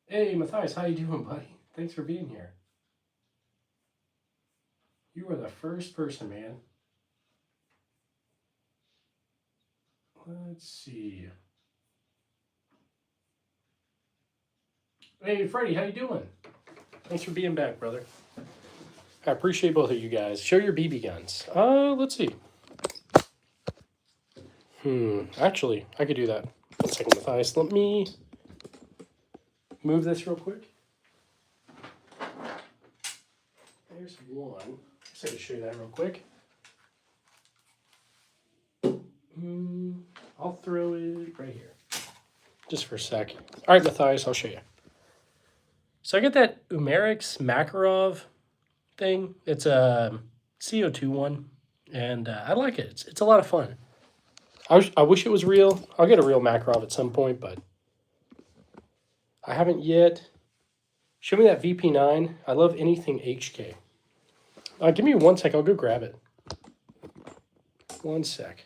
Hey, Matthias, how you doing, buddy? Thanks for being here. You are the first person, man. Let's see. Hey, Freddie, how you doing? Thanks for being back, brother. I appreciate both of you guys. Show your BB guns. Let's see. Actually, I could do that. 1 second, Matthias. Let me move this real quick. There's one. Just had to show you that real quick. I'll throw it right here. Just for a sec. All right, Matthias, I'll show you. So I get that Umerix Makarov thing. It's a CO2 one, and I like it. It's a lot of fun. I wish it was real. I'll get a real Makarov at some point, but I haven't yet. Show me that VP9. I love anything HK. Give me 1 sec. I'll go grab it. 1 sec.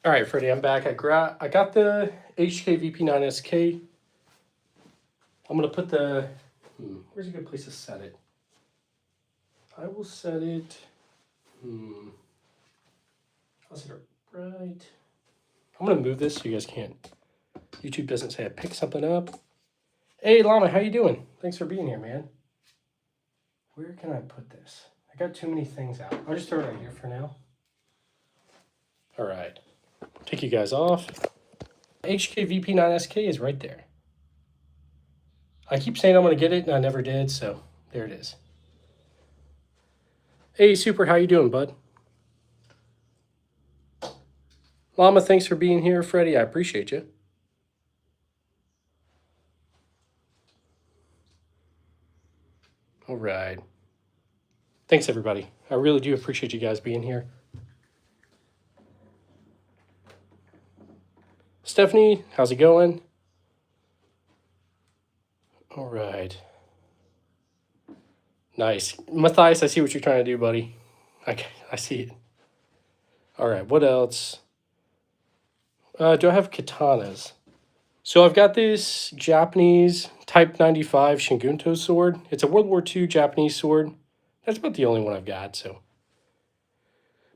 All right, Freddie, I'm back. I got the HK VP9SK. I'm gonna put the. Where's a good place to set it? I will set it. I'll set it right. I'm gonna move this so you guys can't. YouTube doesn't say I picked something up. Hey, Llama, how you doing? Thanks for being here, man. Where can I put this? I got too many things out. I'll just throw it right here for now. All right. Take you guys off. HK VP9SK is right there. I keep saying I'm going to get it, and I never did, so there it is. Hey, Super, how you doing, bud? Llama, thanks for being here. Freddie, I appreciate you. All right. Thanks, everybody. I really do appreciate you guys being here. Stephanie, how's it going? All right. Nice. Matthias, I see what you're trying to do, buddy. I see it. All right, what else? Do I have katanas? So I've got this Japanese Type 95 Shingunto sword. It's a World War II Japanese sword. That's about the only one I've got, so.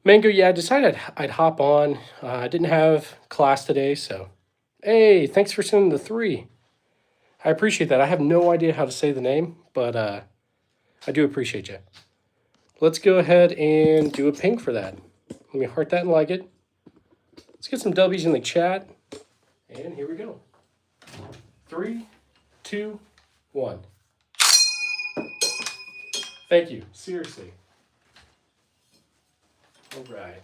Mango, yeah, I decided I'd hop on. I didn't have class today, so. Hey, thanks for sending the 3. I appreciate that. I have no idea how to say the name, but I do appreciate you. Let's go ahead and do a ping for that. Let me heart that and like it. Let's get some W's in the chat. And here we go. 3, 2, 1. Thank you. Seriously. All right.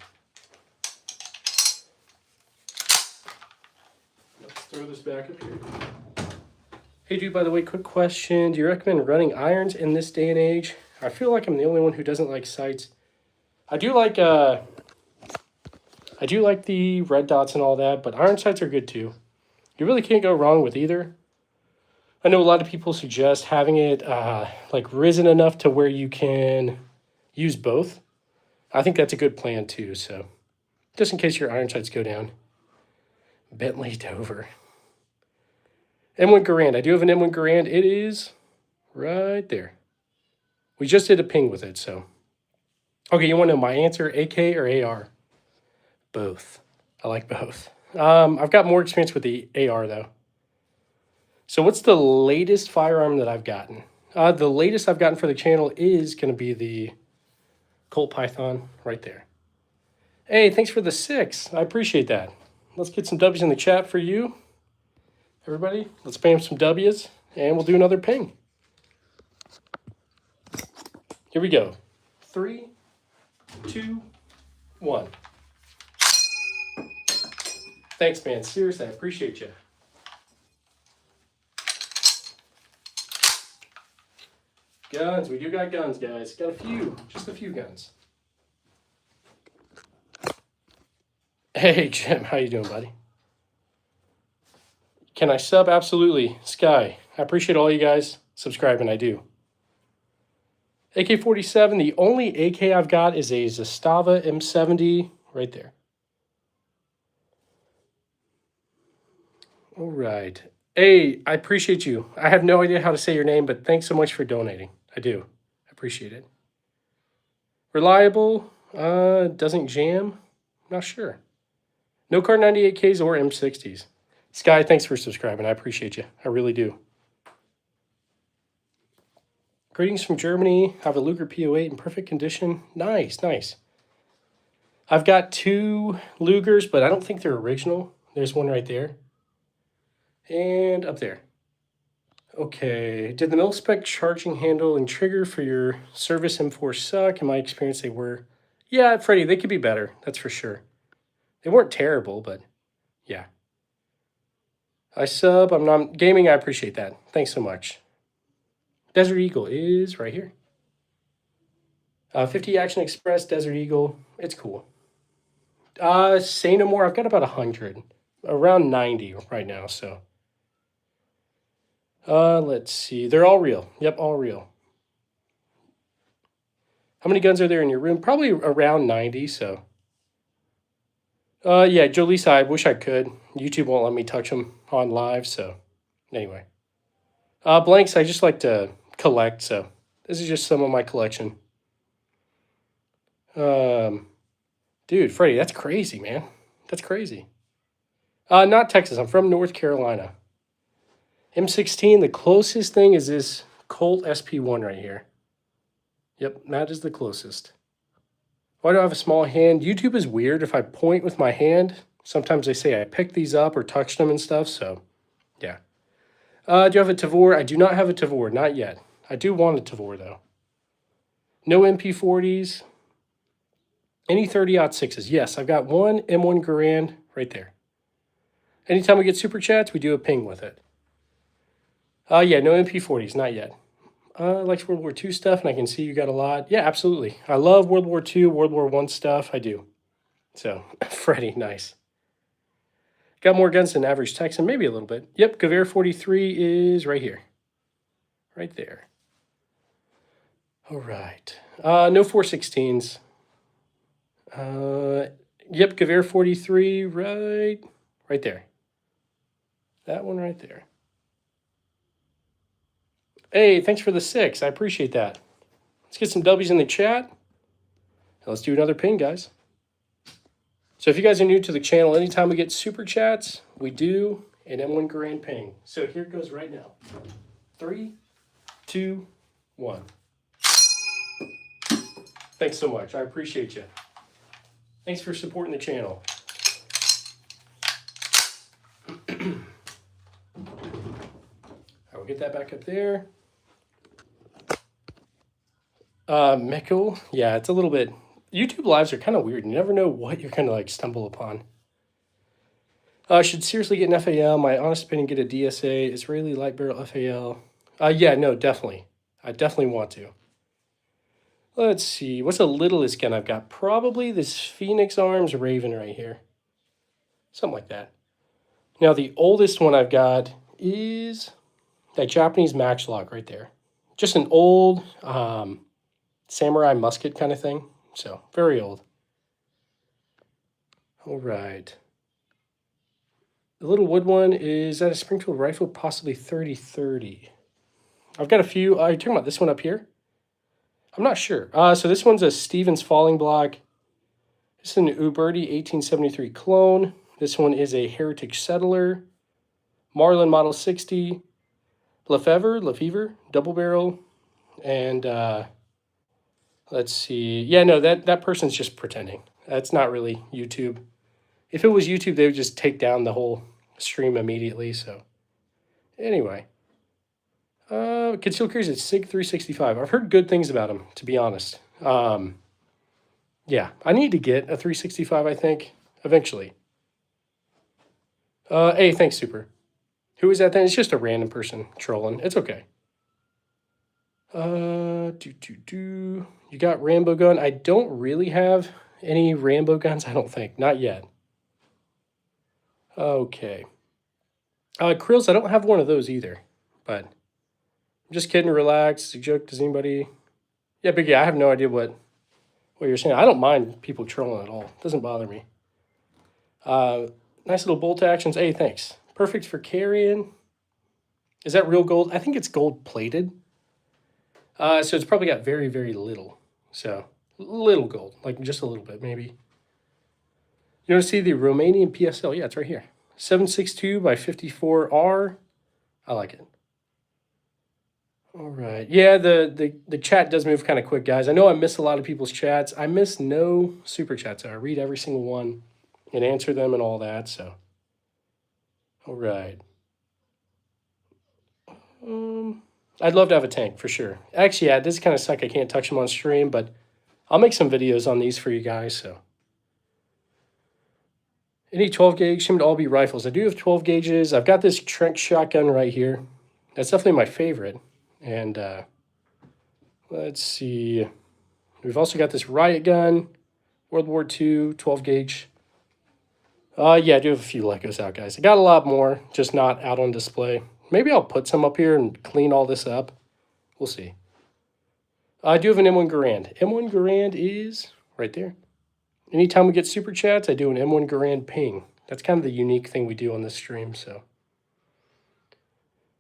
Let's throw this back up here. Hey, dude, by the way, quick question. Do you recommend running irons in this day and age? I feel like I'm the only one who doesn't like sights. I do like the red dots and all that, but iron sights are good too. You really can't go wrong with either. I know a lot of people suggest having it like risen enough to where you can use both. I think that's a good plan too, so just in case your iron sights go down. Bentley Dover. M1 Garand. I do have an M1 Garand. It is right there. We just did a ping with it, so. Okay, you want to know my answer, AK or AR? Both. I like both. I've got more experience with the AR, though. So what's the latest firearm that I've gotten? The latest I've gotten for the channel is going to be the Colt Python right there. Hey, thanks for the 6. I appreciate that. Let's get some W's in the chat for you. Everybody, let's spam some W's, and we'll do another ping. Here we go. 3, 2, 1. Thanks, man. Seriously, I appreciate you. Guns. We do got guns, guys. Got a few. Just a few guns. Hey, Jim. How you doing, buddy? Can I sub? Absolutely. Sky. I appreciate all you guys subscribing. I do. AK-47. The only AK I've got is a Zastava M70 right there. All right. Hey, I appreciate you. I have no idea how to say your name, but thanks so much for donating. I do. I appreciate it. Reliable. Doesn't jam. Not sure. No Kar 98Ks or M60s. Sky, thanks for subscribing. I appreciate you. I really do. Greetings from Germany. I have a Luger P08 in perfect condition. Nice, nice. I've got 2 Lugers, but I don't think they're original. There's one right there. And up there. Okay. Did the mil-spec charging handle and trigger for your Service M4 suck? In my experience, they were. Yeah, Freddie, they could be better. That's for sure. They weren't terrible, but yeah. I sub. I'm not gaming. I appreciate that. Thanks so much. Desert Eagle is right here. 50 Action Express, Desert Eagle. It's cool. Say no more. I've got about 100. Around 90 right now, so. Let's see. They're all real. Yep, all real. How many guns are there in your room? Probably around 90, so. Yeah, Jolisa, I wish I could. YouTube won't let me touch them on live, so. Anyway. Blanks, I just like to collect, so. This is just some of my collection. Dude, Freddie, that's crazy, man. That's crazy. Not Texas. I'm from North Carolina. M16, the closest thing is this Colt SP1 right here. Yep, that is the closest. Why do I have a small hand? YouTube is weird. If I point with my hand, sometimes they say I picked these up or touched them and stuff, so yeah. Do you have a Tavor? I do not have a Tavor, not yet. I do want a Tavor, though. No MP40s. Any 30-06s? Yes, I've got one M1 Garand right there. Anytime we get super chats, we do a ping with it. Yeah, no MP40s, not yet. Like World War II stuff, and I can see you got a lot. Yeah, absolutely. I love World War II, World War I stuff. I do. So, Freddie, nice. Got more guns than average Texan, maybe a little bit. Yep, Gewehr 43 is right here. Right there. All right. No 416s. Yep, Gewehr 43 right there. That one right there. Hey, thanks for the 6. I appreciate that. Let's get some W's in the chat. Let's do another ping, guys. So if you guys are new to the channel, anytime we get super chats, we do an M1 Garand ping. So here it goes right now. 3, 2, 1. Thanks so much. I appreciate you. Thanks for supporting the channel. I will get that back up there. Meko, yeah, it's a little bit. YouTube lives are kind of weird. You never know what you're going to like stumble upon. Should seriously get an FAL. My honest opinion, get a DSA, Israeli light barrel FAL. Yeah, no, definitely. I definitely want to. Let's see. What's the littlest gun I've got? Probably this Phoenix Arms Raven right here. Something like that. Now, the oldest one I've got is that Japanese Matchlock right there. Just an old samurai musket kind of thing. So, very old. All right. The little wood one is that a Springfield rifle, possibly 30-30. I've got a few. Are you talking about this one up here? I'm not sure. So this one's a Stevens Falling Block. This is an Uberti 1873 clone. This one is a Heritage Settler. Marlin Model 60. Lefevre, double barrel. And let's see. Yeah, no, that person's just pretending. That's not really YouTube. If it was YouTube, they would just take down the whole stream immediately. So anyway. Concealed carries at SIG 365. I've heard good things about him, to be honest. Yeah, I need to get a 365, I think, eventually. Hey, thanks, Super. Who is that then? It's just a random person trolling. It's okay. You got Rambo gun? I don't really have any Rambo guns, I don't think. Not yet. Okay. Krills, I don't have one of those either, but I'm just kidding, relax. It's a joke. Does anybody? Yeah, but yeah, I have no idea what you're saying. I don't mind people trolling at all. It doesn't bother me. Nice little bolt actions. Hey, thanks. Perfect for carrying. Is that real gold? I think it's gold plated. So it's probably got very, very little. So little gold, like just a little bit maybe. You want to see the Romanian PSL? Yeah, it's right here. 762 by 54R. I like it. All right. Yeah, the chat does move kind of quick, guys. I know I miss a lot of people's chats. I miss no super chats. I read every single one and answer them and all that. So, all right. I'd love to have a tank for sure. Actually, yeah, this kind of suck. I can't touch them on stream, but I'll make some videos on these for you guys. So, any 12 gauge seem to all be rifles. I do have 12 gauges. I've got this Trent shotgun right here. That's definitely my favorite. And let's see. We've also got this riot gun, World War II, 12 gauge. Yeah, I do have a few Legos out, guys. I got a lot more, just not out on display. Maybe I'll put some up here and clean all this up. We'll see. I do have an M1 Garand. M1 Garand is right there. Anytime we get super chats, I do an M1 Garand ping. That's kind of the unique thing we do on this stream. So,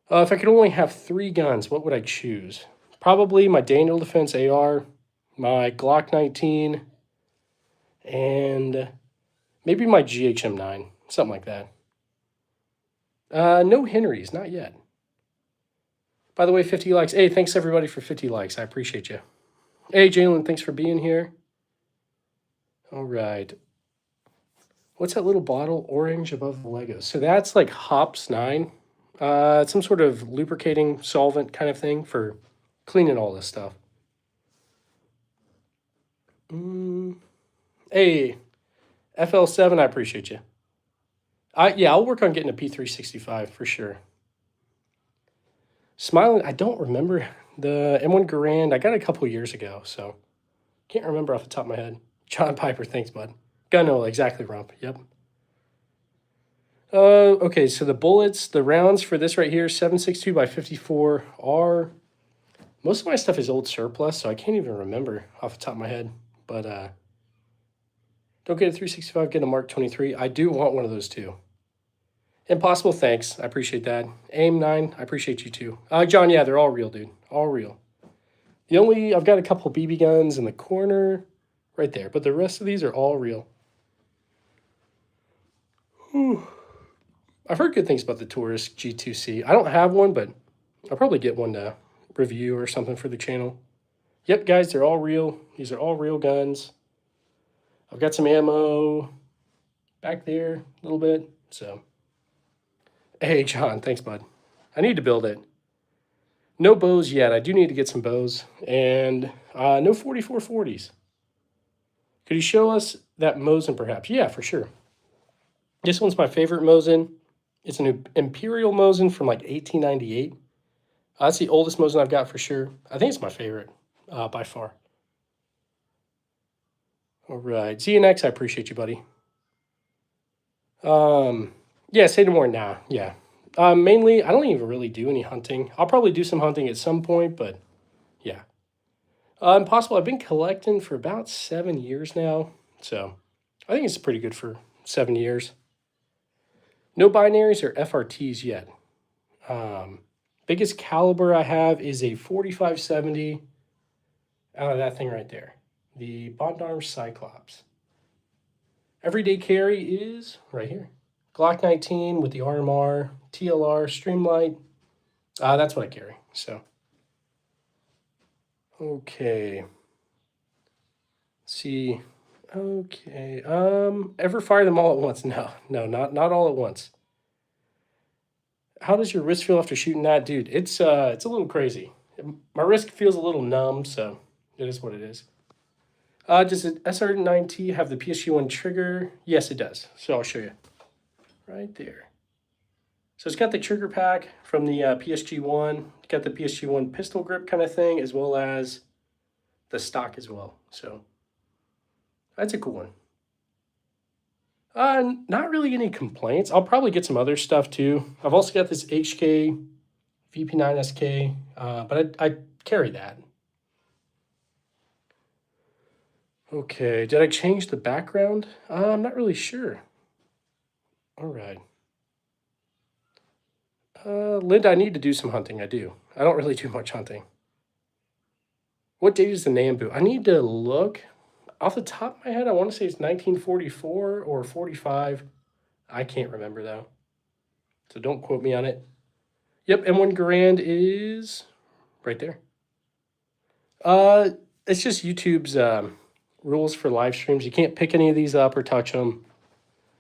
if I could only have 3 guns, what would I choose? Probably my Daniel Defense AR, my Glock 19, and maybe my GHM9, something like that. No Henrys, not yet. By the way, 50 likes. Hey, thanks everybody for 50 likes. I appreciate you. Hey, Jalen, thanks for being here. All right. What's that little bottle orange above the Legos? So that's like Hops 9. It's some sort of lubricating solvent kind of thing for cleaning all this stuff. Hey, FL7, I appreciate you. Yeah, I'll work on getting a P365 for sure. Smiling, I don't remember the M1 Garand. I got it a couple years ago, so can't remember off the top of my head. John Piper, thanks, bud. Gunnola, exactly, Rump. Yep. Okay, so the bullets, the rounds for this right here, 7.62 by 54 are. Most of my stuff is old surplus, so I can't even remember off the top of my head. But don't get a 365, get a Mark 23. I do want one of those too. Impossible, thanks. I appreciate that. Aim 9, I appreciate you too. John, yeah, they're all real, dude. All real. I've got a couple BB guns in the corner right there, but the rest of these are all real. Whew. I've heard good things about the Taurus G2C. I don't have one, but I'll probably get one to review or something for the channel. Yep, guys, they're all real. These are all real guns. I've got some ammo back there a little bit, so. Hey, John, thanks, bud. I need to build it. No bows yet. I do need to get some bows. And no 4440s. Could you show us that Mosin, perhaps? Yeah, for sure. This one's my favorite Mosin. It's an Imperial Mosin from like 1898. That's the oldest Mosin I've got for sure. I think it's my favorite by far. All right. ZNX, I appreciate you, buddy. Yeah, say no more. Nah, yeah. Mainly, I don't even really do any hunting. I'll probably do some hunting at some point, but yeah. Impossible, I've been collecting for about 7 years now, so I think it's pretty good for 7 years. No binaries or FRTs yet. Biggest caliber I have is a 4570 out of that thing right there. The Bondarm Cyclops. Everyday carry is right here. Glock 19 with the RMR, TLR, Streamlight. That's what I carry. So, okay. Let's see. Okay. Ever fire them all at once? No, not all at once. How does your wrist feel after shooting that, dude? It's a little crazy. My wrist feels a little numb, so it is what it is. Does the SR9T have the PSG1 trigger? Yes, it does. So I'll show you. Right there. So it's got the trigger pack from the PSG1. It's got the PSG1 pistol grip kind of thing, as well as the stock as well. So that's a cool one. Not really any complaints. I'll probably get some other stuff too. I've also got this HK VP9SK, but I carry that. Okay, did I change the background? I'm not really sure. All right. Linda, I need to do some hunting. I do. I don't really do much hunting. What date is the Nambu? I need to look. Off the top of my head, I want to say it's 1944 or 45. I can't remember though. So don't quote me on it. Yep, M1 Garand is right there. It's just YouTube's rules for live streams. You can't pick any of these up or touch them.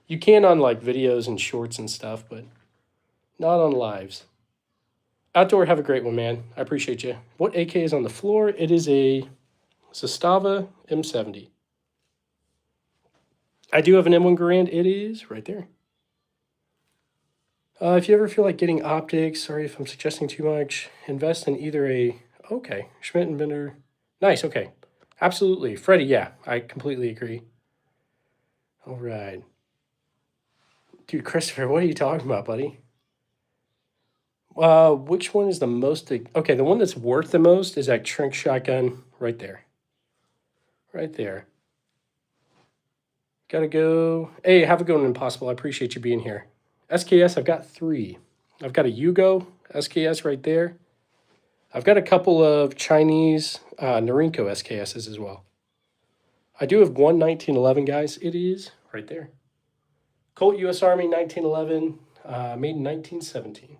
You can on like videos and shorts and stuff, but not on lives. Outdoor, have a great one, man. I appreciate you. What AK is on the floor? It is a Zastava M70. I do have an M1 Garand. It is right there. If you ever feel like getting optics, sorry if I'm suggesting too much, invest in either a, okay, Schmidt and Bender. Nice, okay. Absolutely. Freddie, yeah, I completely agree. All right. Dude, Christopher, what are you talking about, buddy? Which one is the most? Okay, the one that's worth the most is that Trink shotgun right there. Right there. Gotta go. Hey, have a good one, Impossible. I appreciate you being here. SKS, I've got 3. I've got a Yugo SKS right there. I've got a couple of Chinese Norinco SKSs as well. I do have one 1911, guys. It is right there. Colt U.S. Army 1911, made in 1917.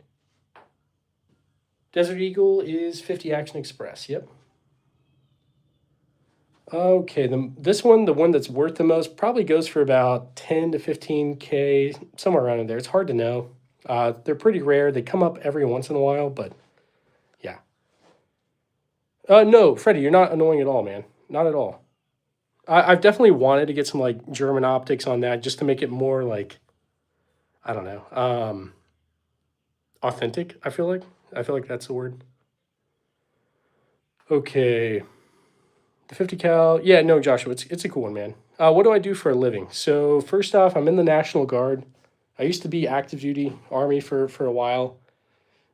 Desert Eagle is 50 Action Express. Yep. Okay, this one, the one that's worth the most, probably goes for about 10 to 15K, somewhere around in there. It's hard to know. They're pretty rare. They come up every once in a while, but yeah. No, Freddie, you're not annoying at all, man. Not at all. I've definitely wanted to get some like German optics on that just to make it more like, I don't know, authentic, I feel like. I feel like that's the word. Okay. The 50 cal. Yeah, no, Joshua, it's a cool one, man. What do I do for a living? So first off, I'm in the National Guard. I used to be active duty Army for a while.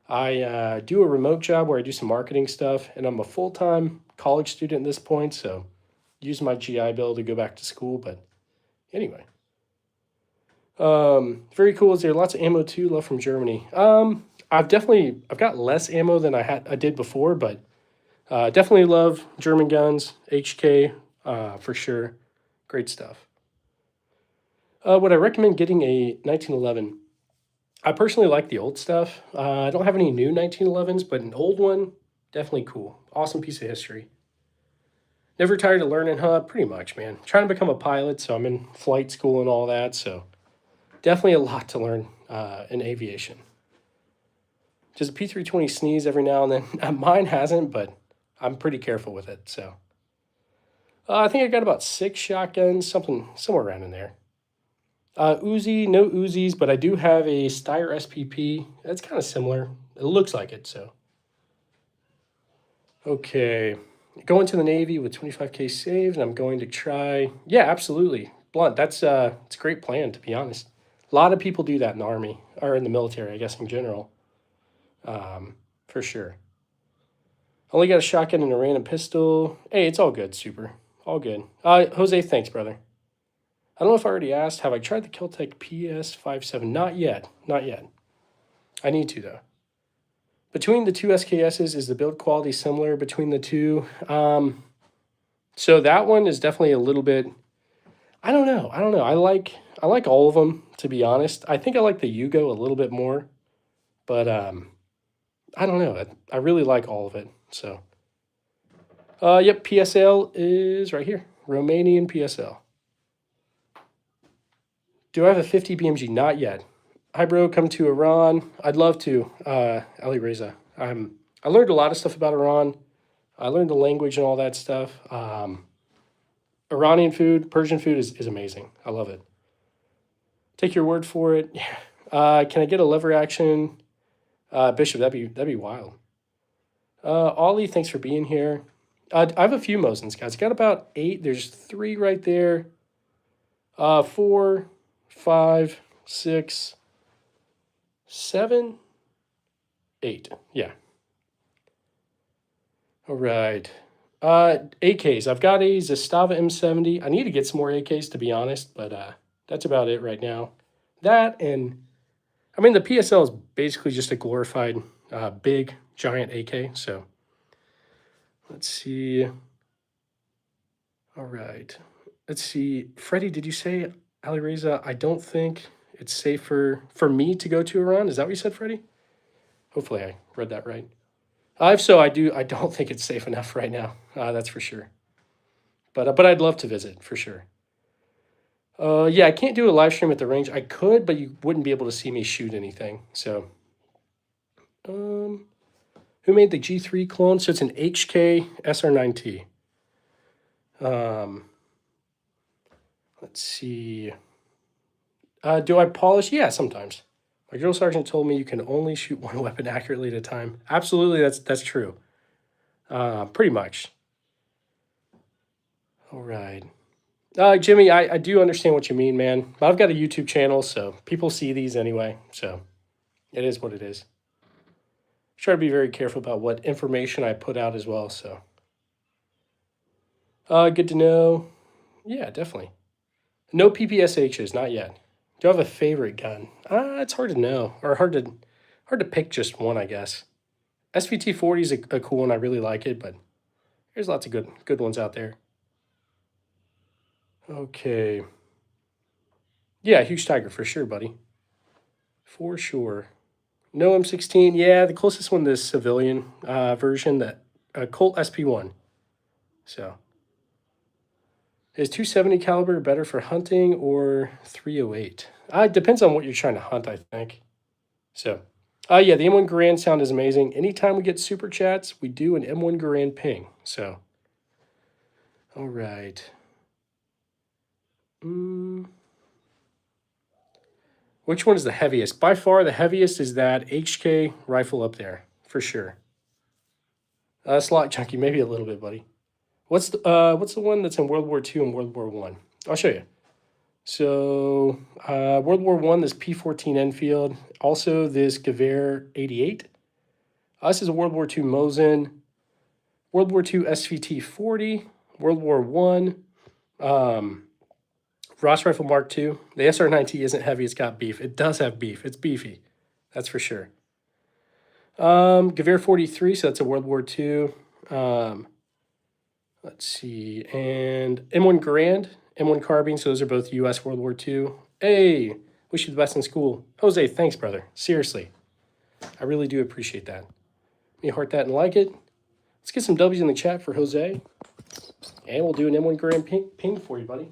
I do a remote job where I do some marketing stuff, and I'm a full-time college student at this point, so use my GI Bill to go back to school. But anyway, very cool. Is there lots of ammo too? Love from Germany. I've got less ammo than I did before, but definitely love German guns, HK, for sure. Great stuff. Would I recommend getting a 1911? I personally like the old stuff. I don't have any new 1911s, but an old one, definitely cool. Awesome piece of history. Never tired of learning, huh? Pretty much, man. Trying to become a pilot, so I'm in flight school and all that, so definitely a lot to learn in aviation. Does a P320 sneeze every now and then? Mine hasn't, but I'm pretty careful with it, so. I think I got about 6 shotguns, somewhere around in there. Uzi, no Uzis, but I do have a Steyr SPP. That's kind of similar. It looks like it, so. Okay. Going to the Navy with 25K saved, and I'm going to try. Yeah, absolutely. Blunt, it's a great plan, to be honest. A lot of people do that in the Army, or in the military, I guess, in general. For sure. Only got a shotgun and a random pistol. Hey, it's all good, super. All good. Jose, thanks, brother. I don't know if I already asked, have I tried the Keltec PS57? Not yet. Not yet. I need to, though. Between the two SKSs, is the build quality similar between the two? So that one is definitely a little bit. I don't know. I don't know. I like all of them, to be honest. I think I like the Yugo a little bit more, but I don't know. I really like all of it. So yep, PSL is right here. Romanian PSL. Do I have a 50 BMG? Not yet. Hi, bro. Come to Iran. I'd love to. Ali Reza. I learned a lot of stuff about Iran. I learned the language and all that stuff. Iranian food, Persian food is amazing. I love it. Take your word for it. Can I get a lever action? Bishop, that'd be wild. Ollie, thanks for being here. I have a few Mosins, guys. I got about 8. There's 3 right there. 4, 5, 6, 7, 8. Yeah. All right. AKs. I've got a Zastava M70. I need to get some more AKs, to be honest, but that's about it right now. That and, I mean, the PSL is basically just a glorified big, giant AK, so let's see. All right. Let's see. Freddie, did you say, Ali Reza, I don't think it's safer for me to go to Iran? Is that what you said, Freddie? Hopefully I read that right. If so, I don't think it's safe enough right now. That's for sure. But I'd love to visit for sure. Yeah, I can't do a live stream at the range. I could, but you wouldn't be able to see me shoot anything. So, who made the G3 clone? So it's an HK SR9T. Let's see. Do I polish? Yeah, sometimes. My drill sergeant told me you can only shoot one weapon accurately at a time. Absolutely, that's true. Pretty much. All right. Jimmy, I do understand what you mean, man. But I've got a YouTube channel, so people see these anyway. So it is what it is. Try to be very careful about what information I put out as well. So good to know. Yeah, definitely. No PPSHs, not yet. Do I have a favorite gun? It's hard to know, or hard to pick just one, I guess. SVT-40 is a cool one. I really like it, but there's lots of good ones out there. Okay. Yeah, Huge Tiger for sure, buddy. For sure. No M16. Yeah, the closest one to this civilian version, that Colt SP1. So, is 270 caliber better for hunting or 308? It depends on what you're trying to hunt, I think. So, yeah, the M1 Garand sound is amazing. Anytime we get super chats, we do an M1 Garand ping. So, all right. Which one is the heaviest? By far, the heaviest is that HK rifle up there, for sure. Slot junkie, maybe a little bit, buddy. What's the one that's in World War II and World War One? I'll show you. So World War One, this P14 Enfield. Also this Gewehr 88. This is a World War II Mosin. World War II SVT 40. World War One. Ross Rifle Mark II. The SR9T isn't heavy. It's got beef. It does have beef. It's beefy. That's for sure. Gewehr 43. So that's a World War II. Let's see, and M1 Garand, M1 Carbine, so those are both U.S. World War II. Hey, wish you the best in school. Jose, thanks, brother. Seriously, I really do appreciate that. Let me heart that and like it. Let's get some W's in the chat for Jose, and we'll do an M1 Garand ping for you, buddy.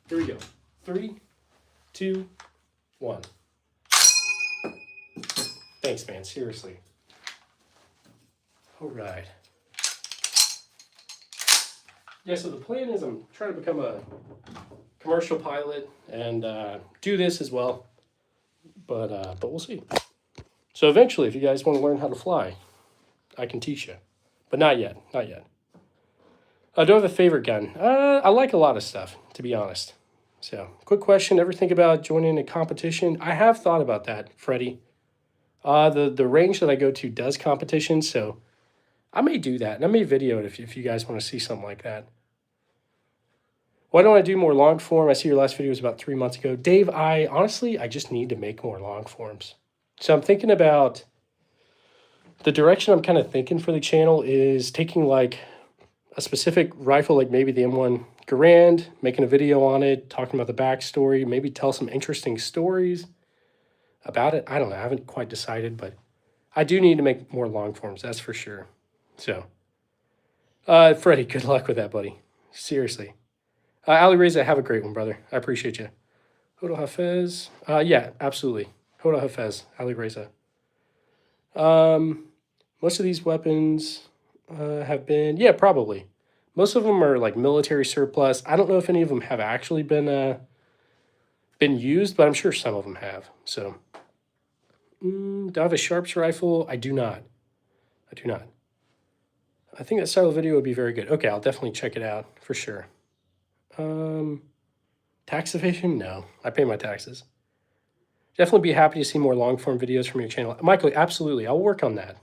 Here we go. 3, 2, 1. Thanks, man, seriously. All right. Yeah, so the plan is I'm trying to become a commercial pilot and do this as well, but we'll see. So eventually, if you guys want to learn how to fly, I can teach you, but not yet, not yet. I do have a favorite gun. I like a lot of stuff, to be honest. So, quick question, ever think about joining a competition? I have thought about that, Freddie. The range that I go to does competitions, so I may do that, and I may video it if you guys want to see something like that. Why don't I do more long form? I see your last video was about 3 months ago. Dave, I just need to make more long forms. So I'm thinking about the direction I'm kind of thinking for the channel is taking like a specific rifle, like maybe the M1 Garand, making a video on it, talking about the backstory, maybe tell some interesting stories about it. I don't know. I haven't quite decided, but I do need to make more long forms, that's for sure. So, Freddie, good luck with that, buddy. Seriously. Ali Reza, have a great one, brother. I appreciate you. Hodo Hafez. Yeah, absolutely. Hodo Hafez, Ali Reza. Most of these weapons have been, yeah, probably. Most of them are like military surplus. I don't know if any of them have actually been used, but I'm sure some of them have. So, do I have a Sharps rifle? I do not. I do not. I think that style of video would be very good. Okay, I'll definitely check it out for sure. Tax evasion? No, I pay my taxes. Definitely be happy to see more long form videos from your channel. Michael, absolutely. I'll work on that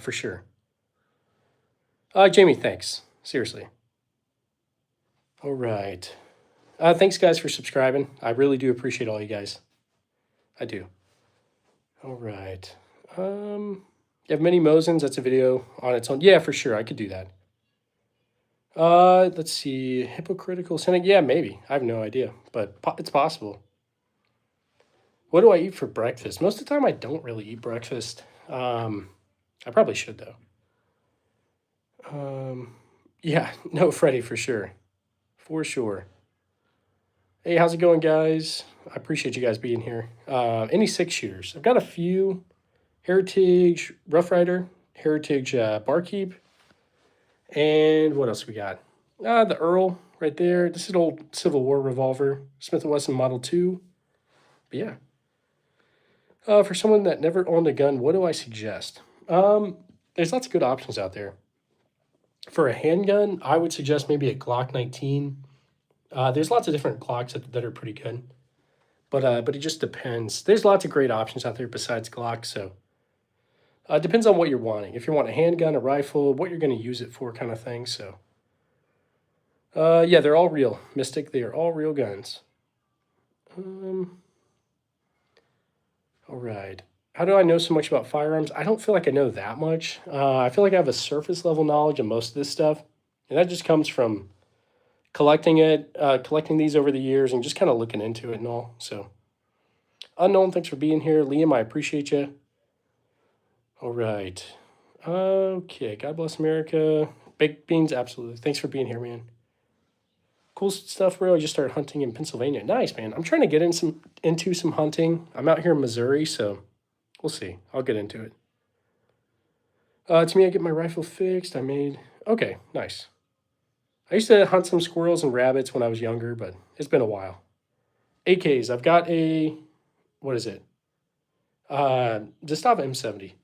for sure. Jamie, thanks. Seriously. All right. Thanks, guys, for subscribing. I really do appreciate all you guys. I do. All right. You have many Mosins. That's a video on its own. Yeah, for sure. I could do that. Let's see. Hypocritical sinning. Yeah, maybe. I have no idea, but it's possible. What do I eat for breakfast? Most of the time, I don't really eat breakfast. I probably should, though. Yeah, no, Freddie, for sure. For sure. Hey, how's it going, guys? I appreciate you guys being here. Any 6-shooters? I've got a few. Heritage Rough Rider, Heritage Barkeep, and what else we got? The Earl right there. This is an old Civil War revolver, Smith & Wesson Model 2. But yeah. For someone that never owned a gun, what do I suggest? There's lots of good options out there. For a handgun, I would suggest maybe a Glock 19. There's lots of different Glocks that are pretty good. But it just depends. There's lots of great options out there besides Glock, so it depends on what you're wanting. If you want a handgun, a rifle, what you're going to use it for kind of thing, so. Yeah, they're all real. Mystic, they are all real guns. All right. How do I know so much about firearms? I don't feel like I know that much. I feel like I have a surface level knowledge of most of this stuff. And that just comes from collecting these over the years and just kind of looking into it and all. So, Unknown, thanks for being here. Liam, I appreciate you. All right. Okay, God bless America. Baked beans, absolutely. Thanks for being here, man. Cool stuff, bro. I just started hunting in Pennsylvania. Nice, man. I'm trying to get into some hunting. I'm out here in Missouri, so we'll see. I'll get into it. To me, I get my rifle fixed. Okay, nice. I used to hunt some squirrels and rabbits when I was younger, but it's been a while. AKs, I've got a, what is it? Zastava M70.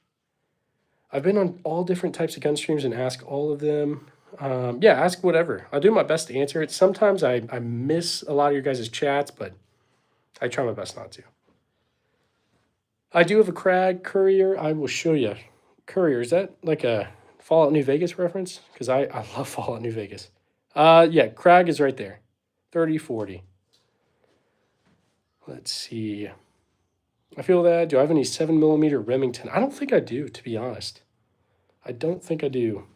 I've been on all different types of gun streams and ask all of them. Yeah, ask whatever. I'll do my best to answer it. Sometimes I miss a lot of your guys' chats, but I try my best not to. I do have a Krag Courier. I will show you. Courier, is that like a Fallout New Vegas reference? Because I love Fallout New Vegas. Yeah, Krag is right there. 3040. Let's see. I feel that. Do I have any 7mm Remington? I don't think I do, to be honest. I don't think I do.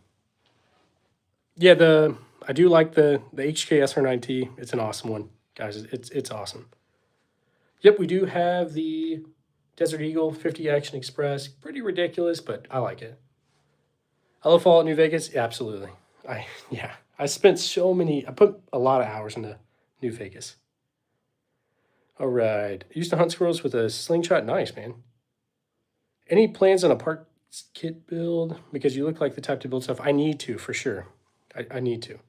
Yeah, I do like the HK SR9T. It's an awesome one, guys. It's awesome. Yep, we do have the Desert Eagle 50 Action Express. Pretty ridiculous, but I like it. I love Fallout New Vegas. Yeah, absolutely. I put a lot of hours into New Vegas. All right. I used to hunt squirrels with a slingshot. Nice, man. Any plans on a parts kit build? Because you look like the type to build stuff. I need to, for sure. I need to.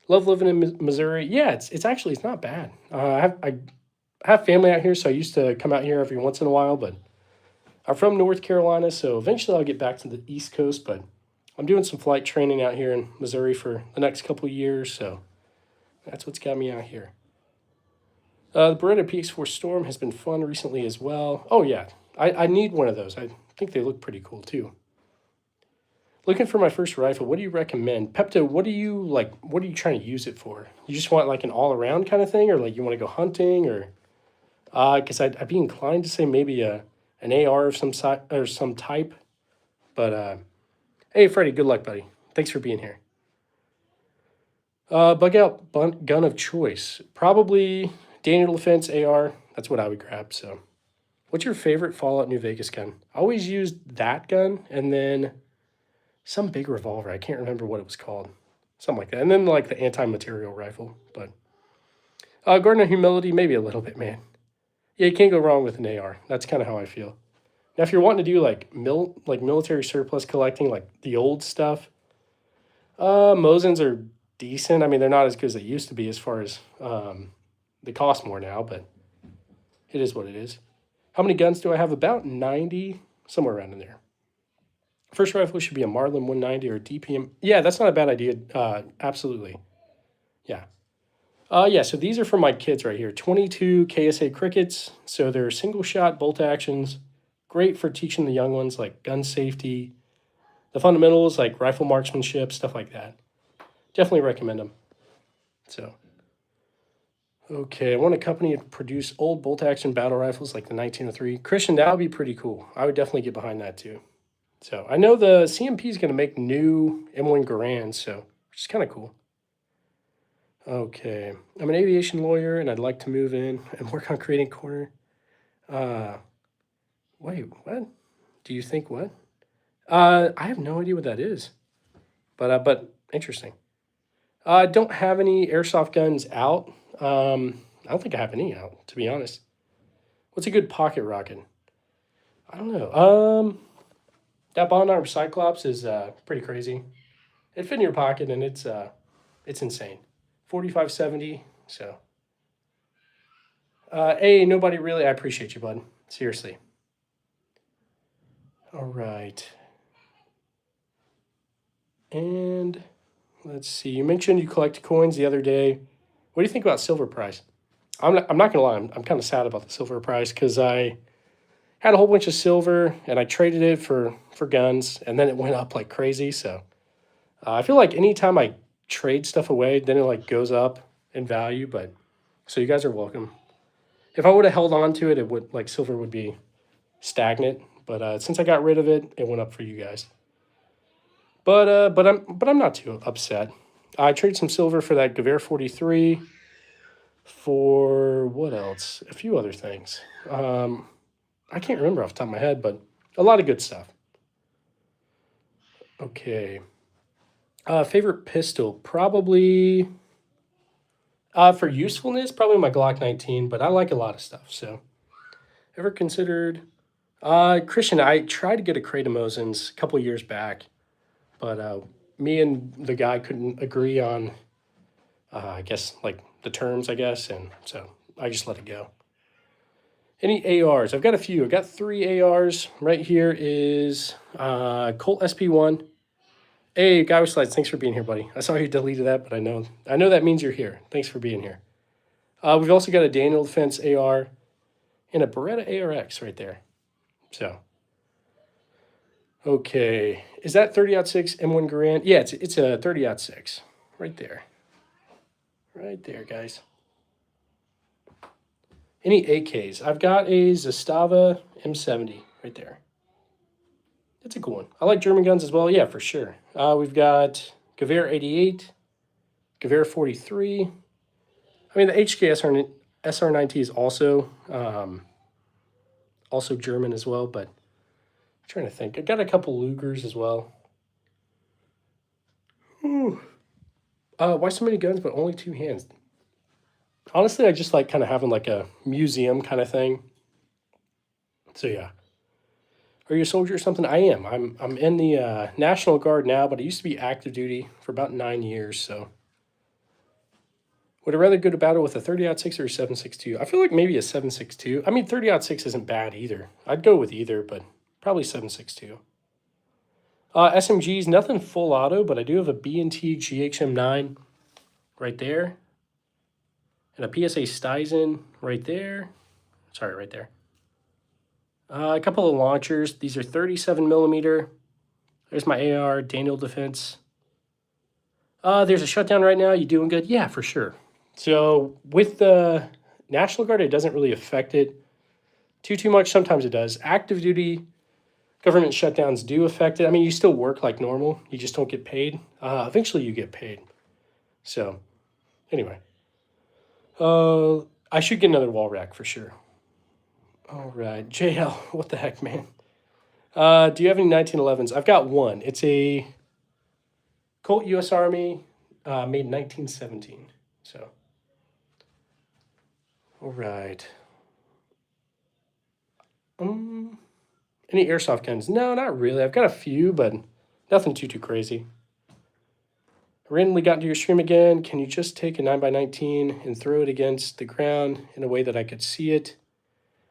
Love living in Missouri. Yeah, it's not bad. I have family out here, so I used to come out here every once in a while, but I'm from North Carolina, so eventually I'll get back to the East Coast, but I'm doing some flight training out here in Missouri for the next couple of years, so that's what's got me out here. The Beretta PX4 Storm has been fun recently as well. Oh, yeah. I need one of those. I think they look pretty cool, too. Looking for my first rifle. What do you recommend? Pepto, what are you trying to use it for? You just want like an all-around kind of thing, or like you want to go hunting, or because I'd be inclined to say maybe an AR of some type. But hey, Freddie, good luck, buddy. Thanks for being here. Bug out gun of choice. Probably Daniel Defense AR. That's what I would grab. So, what's your favorite Fallout New Vegas gun? I always used that gun and then some big revolver. I can't remember what it was called. Something like that. And then like the anti-material rifle. But Garden of Humility, maybe a little bit, man. Yeah, you can't go wrong with an AR. That's kind of how I feel. Now, if you're wanting to do like military surplus collecting, like the old stuff, Mosins are decent. I mean, they're not as good as they used to be as far as they cost more now, but it is what it is. How many guns do I have? About 90, somewhere around in there. First rifle should be a Marlin 190 or a DPM. Yeah, that's not a bad idea. Absolutely. Yeah. Yeah, so these are for my kids right here. 22 KSA Crickets. So they're single shot bolt actions. Great for teaching the young ones like gun safety, the fundamentals like rifle marksmanship, stuff like that. Definitely recommend them. So, okay, I want a company to produce old bolt action battle rifles like the 1903. Christian, that would be pretty cool. I would definitely get behind that too. So I know the CMP is going to make new M1 Garand, so which is kind of cool. Okay, I'm an aviation lawyer and I'd like to move in and work on creating corner. Wait, what? Do you think what? I have no idea what that is, but interesting. I don't have any airsoft guns out. I don't think I have any out, to be honest. What's a good pocket rocket? I don't know. That Bond Arm Cyclops is pretty crazy. It fit in your pocket and it's insane. 4570. So, nobody really. I appreciate you, bud. Seriously. All right. And let's see. You mentioned you collect coins the other day. What do you think about silver price? I'm not gonna lie. I'm kind of sad about the silver price because I had a whole bunch of silver and I traded it for guns and then it went up like crazy. So I feel like anytime I trade stuff away, then it like goes up in value. But so you guys are welcome. If I would have held on to it, it would like silver would be stagnant. But since I got rid of it, it went up for you guys. But I'm not too upset. I traded some silver for that Gewehr 43 for what else? A few other things. I can't remember off the top of my head, but a lot of good stuff. Okay. Favorite pistol? Probably for usefulness, probably my Glock 19, but I like a lot of stuff. So, ever considered Christian, I tried to get a crate of Mosins a couple years back, but me and the guy couldn't agree on, I guess, like the terms, I guess, and so I just let it go. Any ARs? I've got a few. I've got 3 ARs. Right here is Colt SP1. Hey, Guy with Slides, thanks for being here, buddy. I saw you deleted that, but I know that means you're here. Thanks for being here. We've also got a Daniel Defense AR and a Beretta ARX right there. So, okay. Is that 30-06 M1 Garand? Yeah, it's a 30-06 right there. Right there, guys. Any AKs? I've got a Zastava M70 right there. That's a cool one. I like German guns as well. Yeah, for sure. We've got Gewehr 88, Gewehr 43. I mean, the HK SR9T is also German as well, but I'm trying to think. I got a couple Lugers as well. Ooh. Why so many guns but only 2 hands? Honestly, I just like kind of having like a museum kind of thing. So yeah. Are you a soldier or something? I am. I'm in the National Guard now, but I used to be active duty for about 9 years. So, would I rather go to battle with a 30-06 or a 7.62? I feel like maybe a 7.62. I mean, 30-06 isn't bad either. I'd go with either, but probably 7.62. SMGs, nothing full auto, but I do have a B&T GHM9 right there, and a PSA Steizen right there. Sorry, right there. A couple of launchers. These are 37 millimeter. There's my AR, Daniel Defense. There's a shutdown right now. You doing good? Yeah, for sure. So with the National Guard, it doesn't really affect it too much. Sometimes it does. Active duty government shutdowns do affect it. I mean, you still work like normal. You just don't get paid. Eventually you get paid. So anyway, I should get another wall rack for sure. All right, JL, what the heck, man? Do you have any 1911s? I've got one. It's a Colt U.S. Army, made in 1917. So, all right. Any airsoft guns? No, not really. I've got a few, but nothing too crazy. I randomly got into your stream again. Can you just take a 9x19 and throw it against the ground in a way that I could see it?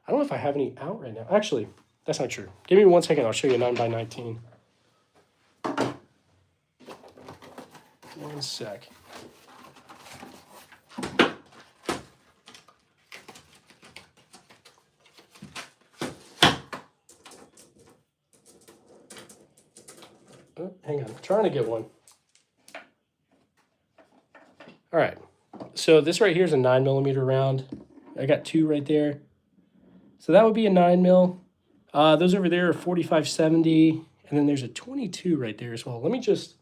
I don't know if I have any out right now. Actually, that's not true. Give me 1 second. I'll show you a 9x19. 1 sec. Oh, hang on. I'm trying to get one. All right. So this right here is a 9mm round. I got 2 right there. So that would be a 9mm. Those over there are 45-70, and then there's a 22 right there as well. Let me just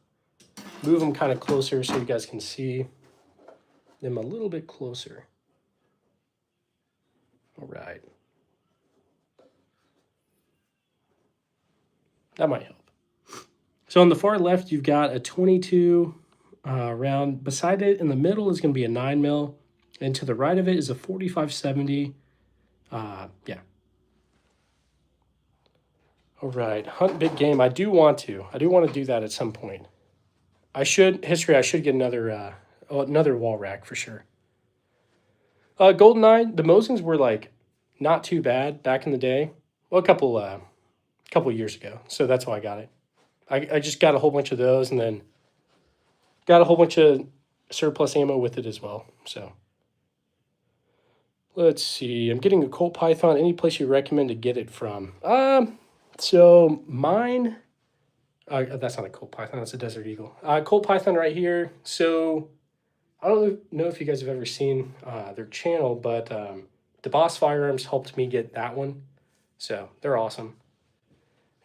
move them kind of closer so you guys can see them a little bit closer. All right. That might help. So on the far left, you've got a 22 round. Beside it in the middle is going to be a 9mm, and to the right of it is a 45-70. Yeah. All right, hunt big game. I do want to do that at some point. I should get another wall rack for sure. GoldenEye, the Mosins were like not too bad back in the day. Well, a couple years ago. So that's why I got it. I just got a whole bunch of those and then got a whole bunch of surplus ammo with it as well. So let's see. I'm getting a Colt Python. Any place you recommend to get it from? So mine, that's not a Colt Python, that's a Desert Eagle. Colt Python right here. So I don't know if you guys have ever seen their channel, but DeBoss Firearms helped me get that one. So they're awesome.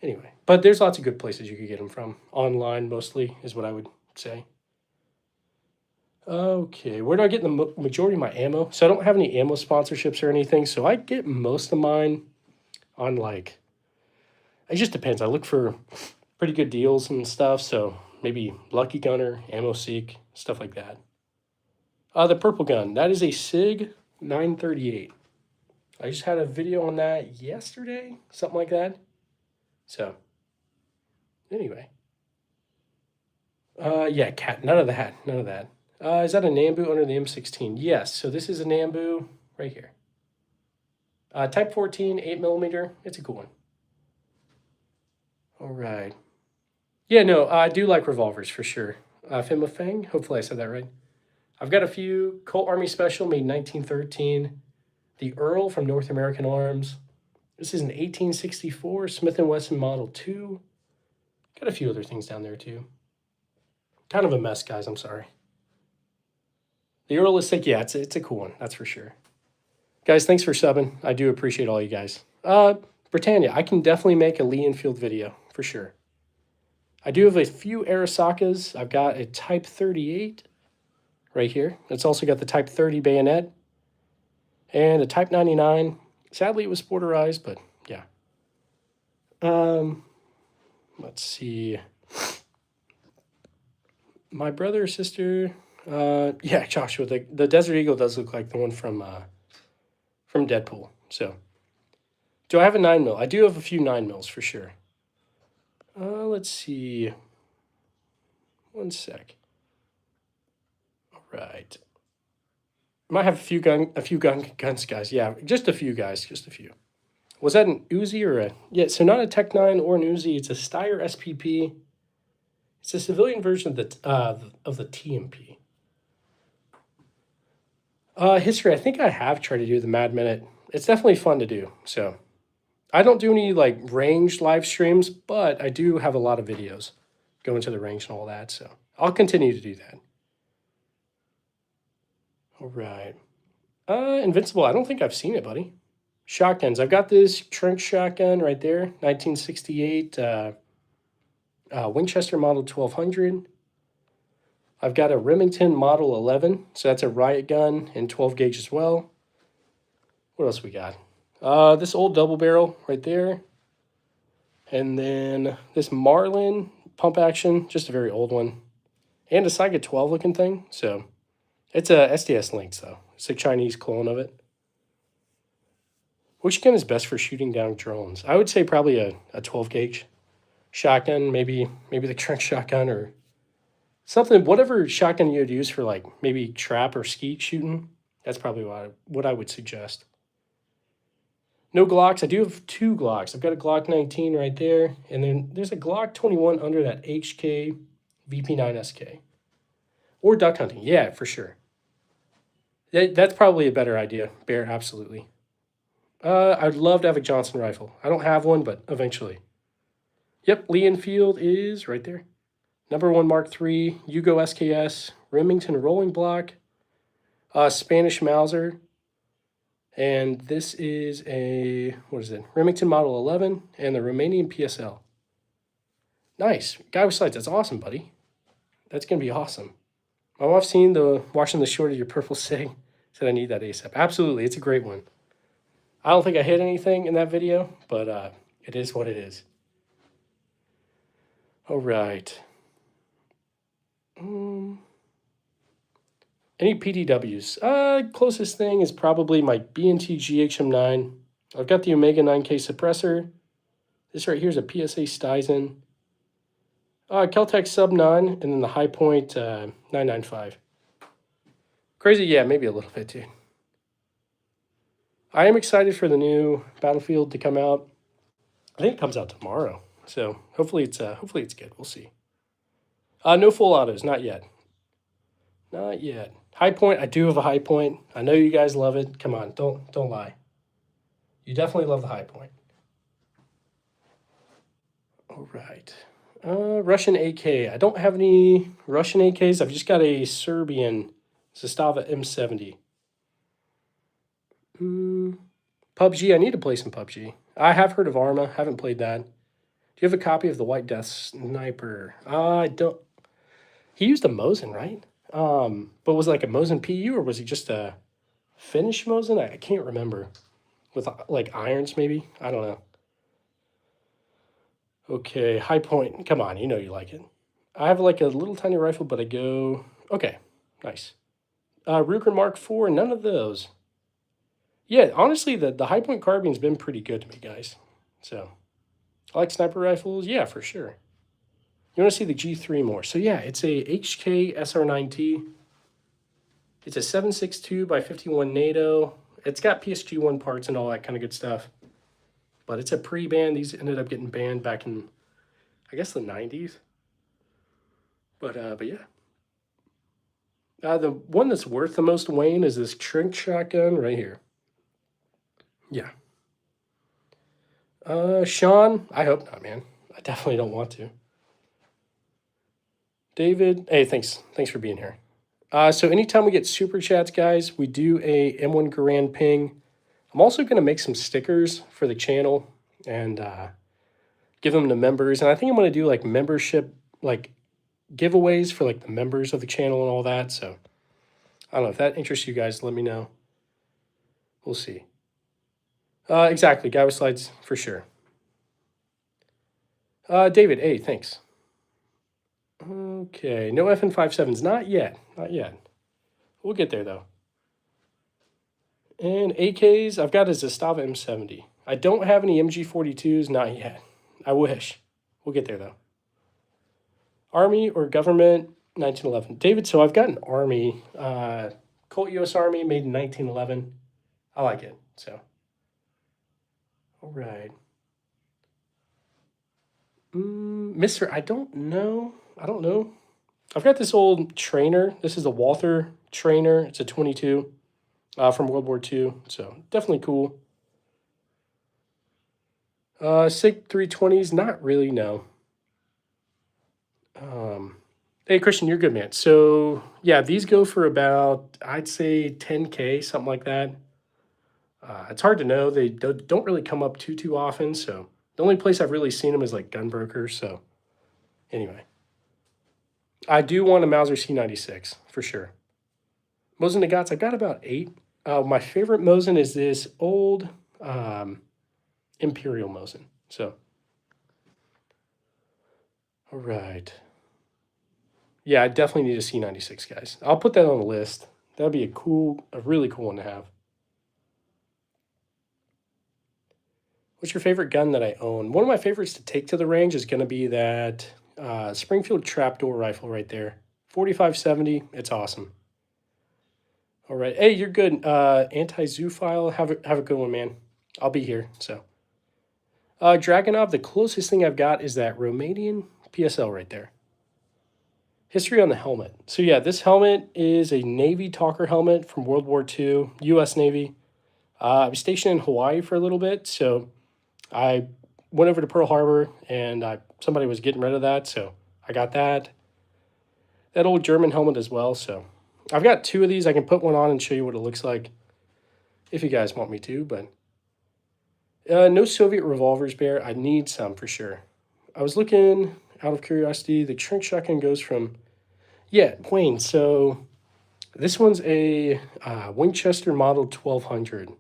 Anyway, but there's lots of good places you could get them from. Online mostly is what I would say. Okay, where do I get the majority of my ammo? So I don't have any ammo sponsorships or anything, so I get most of mine on like, it just depends. I look for pretty good deals and stuff, so maybe Lucky Gunner, Ammo Seek, stuff like that. The purple gun, that is a SIG 938. I just had a video on that yesterday, something like that. So, anyway. Yeah, cat, none of that. Is that a Nambu under the M16? Yes, so this is a Nambu right here. Type 14, 8mm, it's a cool one. All right. Yeah, no, I do like revolvers for sure. Fima Fang, hopefully I said that right. I've got a few. Colt Army Special, made in 1913. The Earl from North American Arms. This is an 1864 Smith & Wesson Model 2. Got a few other things down there too. Kind of a mess, guys, I'm sorry. The Earl is sick, yeah, it's a cool one, that's for sure. Guys, thanks for subbing. I do appreciate all you guys. Britannia, I can definitely make a Lee Enfield video, for sure. I do have a few Arisakas. I've got a Type 38 right here. It's also got the Type 30 bayonet and a Type 99. Sadly, it was sporterized, but yeah. Let's see. My brother or sister, yeah, Joshua, the Desert Eagle does look like the one from Deadpool. So, do I have a 9mm? I do have a few 9mm for sure. Let's see. 1 sec. All right. Might have a few guns, guys. Yeah, just a few, guys. Just a few. Was that an Uzi or a... Yeah, so not a Tech 9 or an Uzi. It's a Steyr SPP. It's a civilian version of the TMP. History, I think I have tried to do the Mad Minute. It's definitely fun to do, so... I don't do any, like, range live streams, but I do have a lot of videos going to the range and all that, so I'll continue to do that. All right. Invincible, I don't think I've seen it, buddy. Shotguns, I've got this Trunk shotgun right there, 1968 Winchester Model 1200. I've got a Remington Model 11, so that's a riot gun and 12 gauge as well. What else we got? This old double barrel right there. And then this Marlin pump action, just a very old one. And a Saiga 12 looking thing. So it's a SDS Lynx though. It's a Chinese clone of it. Which gun is best for shooting down drones? I would say probably a 12 gauge shotgun, maybe the Trent shotgun or something, whatever shotgun you would use for like maybe trap or skeet shooting. That's probably what I would suggest. No Glocks. I do have 2 Glocks. I've got a Glock 19 right there, and then there's a Glock 21 under that HK VP9 SK. Or duck hunting. Yeah, for sure. That's probably a better idea, Bear, absolutely. I'd love to have a Johnson rifle. I don't have one, but eventually. Yep, Lee Enfield is right there. Number 1 Mark III, Yugo SKS, Remington Rolling Block, Spanish Mauser, and this is a, what is it? Remington Model 11 and the Romanian PSL. Nice. Guy with sights. That's awesome, buddy. That's going to be awesome. My wife's watching the short of your purple sig. Said I need that ASAP. Absolutely. It's a great one. I don't think I hit anything in that video, but it is what it is. All right. Any PDWs? Closest thing is probably my B&T GHM9. I've got the Omega 9K suppressor. This right here is a PSA Stizen. Keltec Sub 9, and then the High Point 995. Crazy? Yeah, maybe a little bit, dude. I am excited for the new Battlefield to come out. I think it comes out tomorrow, so hopefully it's good. We'll see. No full autos, not yet. Not yet. High Point, I do have a High Point. I know you guys love it. Come on, don't lie. You definitely love the High Point. All right. Russian AK. I don't have any Russian AKs. I've just got a Serbian Zastava M70. PUBG. I need to play some PUBG. I have heard of Arma. Haven't played that. Do you have a copy of the White Death Sniper? I don't. He used a Mosin, right? But was it like a Mosin PU or was he just a Finnish Mosin? I can't remember. With like irons, maybe? I don't know. Okay, High Point. Come on, you know you like it. I have like a little tiny rifle, but I go... Okay, nice. Ruger Mark IV, none of those. Yeah, honestly, the High Point carbine's been pretty good to me, guys. So, I like sniper rifles. Yeah, for sure. You want to see the G3 more. So yeah, it's a HK SR9T. It's a 7.62 by 51 NATO. It's got PSG-1 parts and all that kind of good stuff. But it's a pre-ban. These ended up getting banned back in, I guess, the 90s. But yeah. The one that's worth the most, Wayne, is this Trent shotgun right here. Yeah. Sean, I hope not, man. I definitely don't want to. David, hey, thanks for being here. So anytime we get super chats, guys, we do a M1 Garand ping. I'm also going to make some stickers for the channel and give them to members. And I think I'm going to do like membership, like giveaways for like the members of the channel and all that. So I don't know if that interests you guys. Let me know. We'll see. Exactly. Guy with slides for sure. David, hey, thanks. Okay, no FN57s. Not yet. Not yet. We'll get there, though. And AKs, I've got a Zastava M70. I don't have any MG42s. Not yet. I wish. We'll get there, though. Army or government, 1911. David, so I've got an Army. Colt US Army, made in 1911. I like it, so. All right. Mr. I don't know. I've got this old trainer. This is a Walther trainer. It's a 22 from World War II. So definitely cool. SIG 320s, not really, no. Hey, Christian, you're good, man. So yeah, these go for about, I'd say 10K, something like that. It's hard to know. They don't really come up too often. So the only place I've really seen them is like Gunbroker. So anyway. I do want a Mauser C96 for sure. Mosin Nagats, I've got about 8. My favorite Mosin is this old um, Imperial Mosin. So, all right. Yeah, I definitely need a C96, guys. I'll put that on the list. That'd be a really cool one to have. What's your favorite gun that I own? One of my favorites to take to the range is going to be that Springfield trapdoor rifle right there. 4570. It's awesome. All right. Hey, you're good. Anti-zoophile. Have a good one, man. I'll be here. So, Dragonov, the closest thing I've got is that Romanian PSL right there. History on the helmet. So yeah, this helmet is a Navy Talker helmet from World War II, U.S. Navy. I was stationed in Hawaii for a little bit, so I went over to Pearl Harbor, and somebody was getting rid of that, so I got that old German helmet as well. So I've got 2 of these. I can put one on and show you what it looks like if you guys want me to. But no Soviet revolvers, Bear. I need some for sure. I was looking out of curiosity. The Trink shotgun goes from Wayne. So this one's a Winchester Model 1200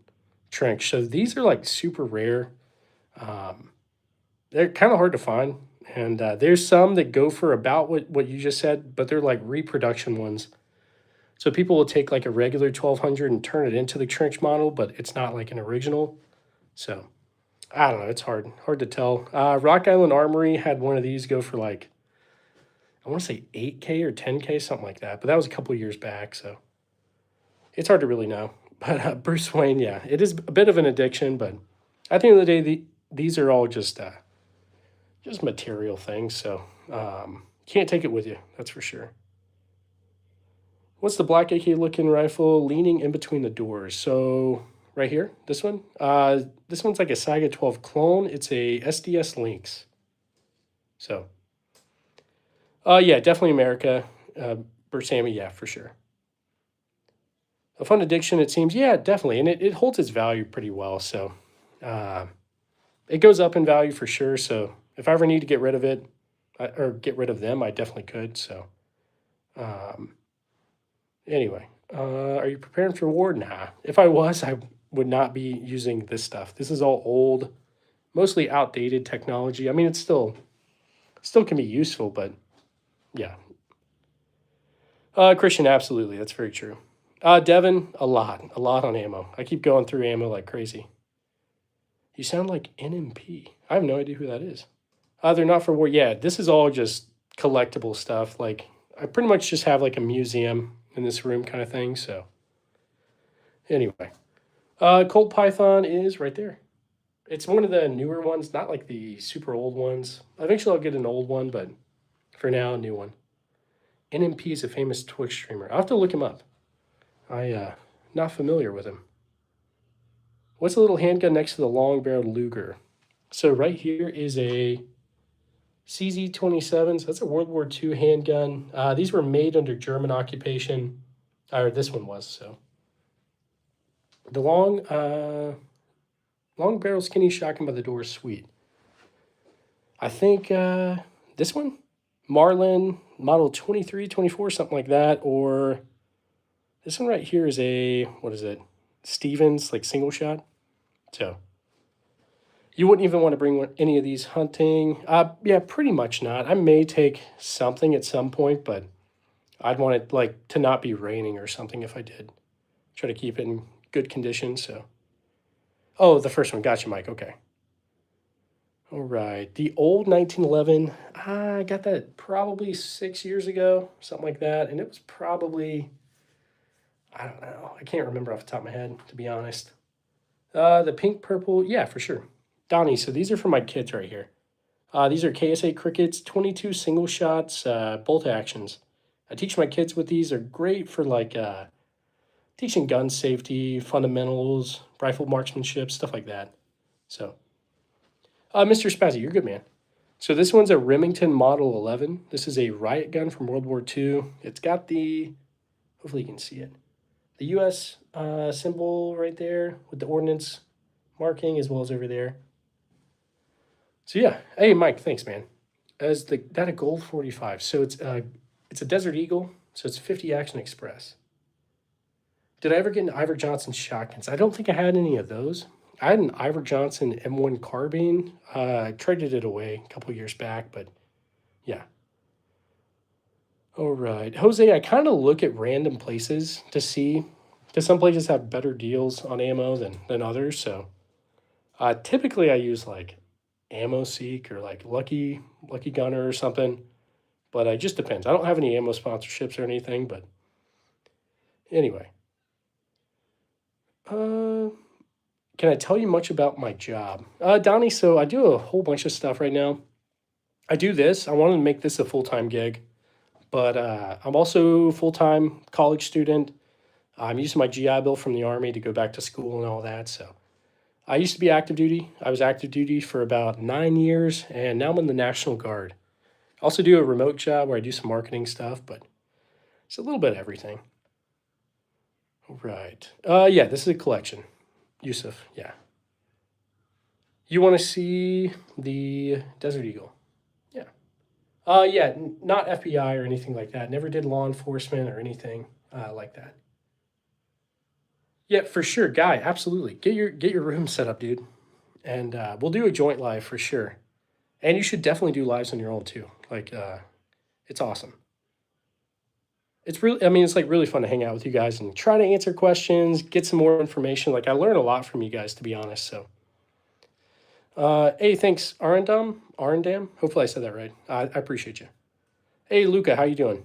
Trink. So these are like super rare. They're kind of hard to find. And there's some that go for about what you just said, but they're like reproduction ones. So people will take like a regular 1200 and turn it into the trench model, but it's not like an original. So I don't know. It's hard to tell. Rock Island Armory had one of these go for like, I want to say 8K or 10K, something like that. But that was a couple years back. So it's hard to really know. But Bruce Wayne, yeah, it is a bit of an addiction. But at the end of the day, these are all just material things. So can't take it with you. That's for sure. What's the black AK looking rifle leaning in between the doors? So right here, this one. This one's like a Saiga 12 clone. It's a SDS Lynx. So, yeah, definitely America. Bursami, yeah, for sure. A fun addiction, it seems. Yeah, definitely, and it holds its value pretty well. So, it goes up in value for sure. So, if I ever need to get rid of it or get rid of them, I definitely could. So, um, anyway, are you preparing for war? Nah. If I was, I would not be using this stuff. This is all old, mostly outdated technology. I mean, it's still can be useful, but yeah. Christian, absolutely, that's very true. Devin, a lot on ammo. I keep going through ammo like crazy. You sound like NMP. I have no idea who that is. They're not for war. Yeah, this is all just collectible stuff. Like I pretty much just have like a museum in this room kind of thing. So anyway, Colt Python is right there. It's one of the newer ones, not like the super old ones. Eventually, I'll get an old one, but for now, a new one. NMP is a famous Twitch streamer. I'll have to look him up. Not familiar with him. What's the little handgun next to the long-barreled Luger? So right here is a CZ-27. So that's a World War II handgun. These were made under German occupation, or this one was. So the long barrel skinny shotgun by the door is sweet. I think this one, Marlin Model 23, 24, something like that, or this one right here is a, what is it? Stevens, like single shot. So you wouldn't even want to bring any of these hunting. Yeah, pretty much not. I may take something at some point, but I'd want it like to not be raining or something if I did. Try to keep it in good condition. So, oh, the first one. Gotcha, Mike. Okay. All right. The old 1911. I got that probably 6 years ago, something like that, and it was probably, I don't know. I can't remember off the top of my head, to be honest. The pink purple. Yeah, for sure. Donnie. So these are for my kids right here. These are KSA Crickets, 22 single shots, bolt actions. I teach my kids with these. They're great for like teaching gun safety, fundamentals, rifle marksmanship, stuff like that. So, Mr. Spazzy, you're good, man. So this one's a Remington Model 11. This is a riot gun from World War II. It's got the, hopefully you can see it, the U.S. Symbol right there with the ordnance marking as well as over there. So yeah, hey Mike, thanks man. That a gold 45. So it's It's a Desert Eagle, so it's 50 Action Express. Did I ever get into Ivor Johnson shotguns? I don't think I had any of those. I had an Ivor Johnson M1 carbine. I traded it away a couple years back, but yeah. All right. Jose, I kind of look at random places to see, because some places have better deals on ammo than others. So typically I use like Ammo Seek or like Lucky Gunner or something, but it just depends. I don't have any ammo sponsorships or anything, but anyway. Can I tell you much about my job? Donnie, so I do a whole bunch of stuff right now. I do this. I wanted to make this a full-time gig, but I'm also full-time college student. I'm using my GI Bill from the Army to go back to school and all that. So I used to be active duty. I was active duty for about 9 years, and now I'm in the National Guard. I also do a remote job where I do some marketing stuff, but it's a little bit of everything. Right. Yeah, this is a collection. Yusuf, yeah. You want to see the Desert Eagle? Yeah. Yeah, not FBI or anything like that. Never did law enforcement or anything like that. Yeah, for sure, Guy. Absolutely. Get your room set up, dude, and we'll do a joint live for sure. And you should definitely do lives on your own too. Like, it's awesome. It's really, I mean, it's like really fun to hang out with you guys and try to answer questions, get some more information. Like, I learn a lot from you guys, to be honest. So, hey, thanks, Arendam. Hopefully, I said that right. I appreciate you. Hey, Luca, how you doing?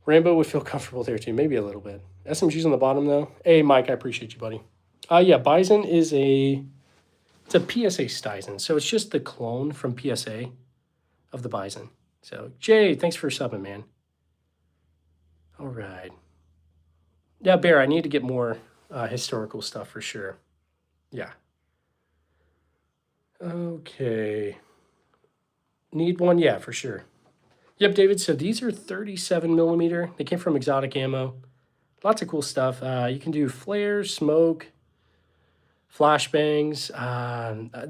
Rambo would feel comfortable there too, maybe a little bit. SMG's on the bottom though. Hey, Mike, I appreciate you, buddy. Yeah, Bison is it's a PSA Stizen, so it's just the clone from PSA of the Bison. So, Jay, thanks for subbing, man. All right. Yeah, Bear, I need to get more historical stuff for sure. Yeah. Okay. Need one? Yeah, for sure. Yep, David. So these are 37 millimeter. They came from Exotic Ammo. Lots of cool stuff. You can do flares, smoke, flashbangs.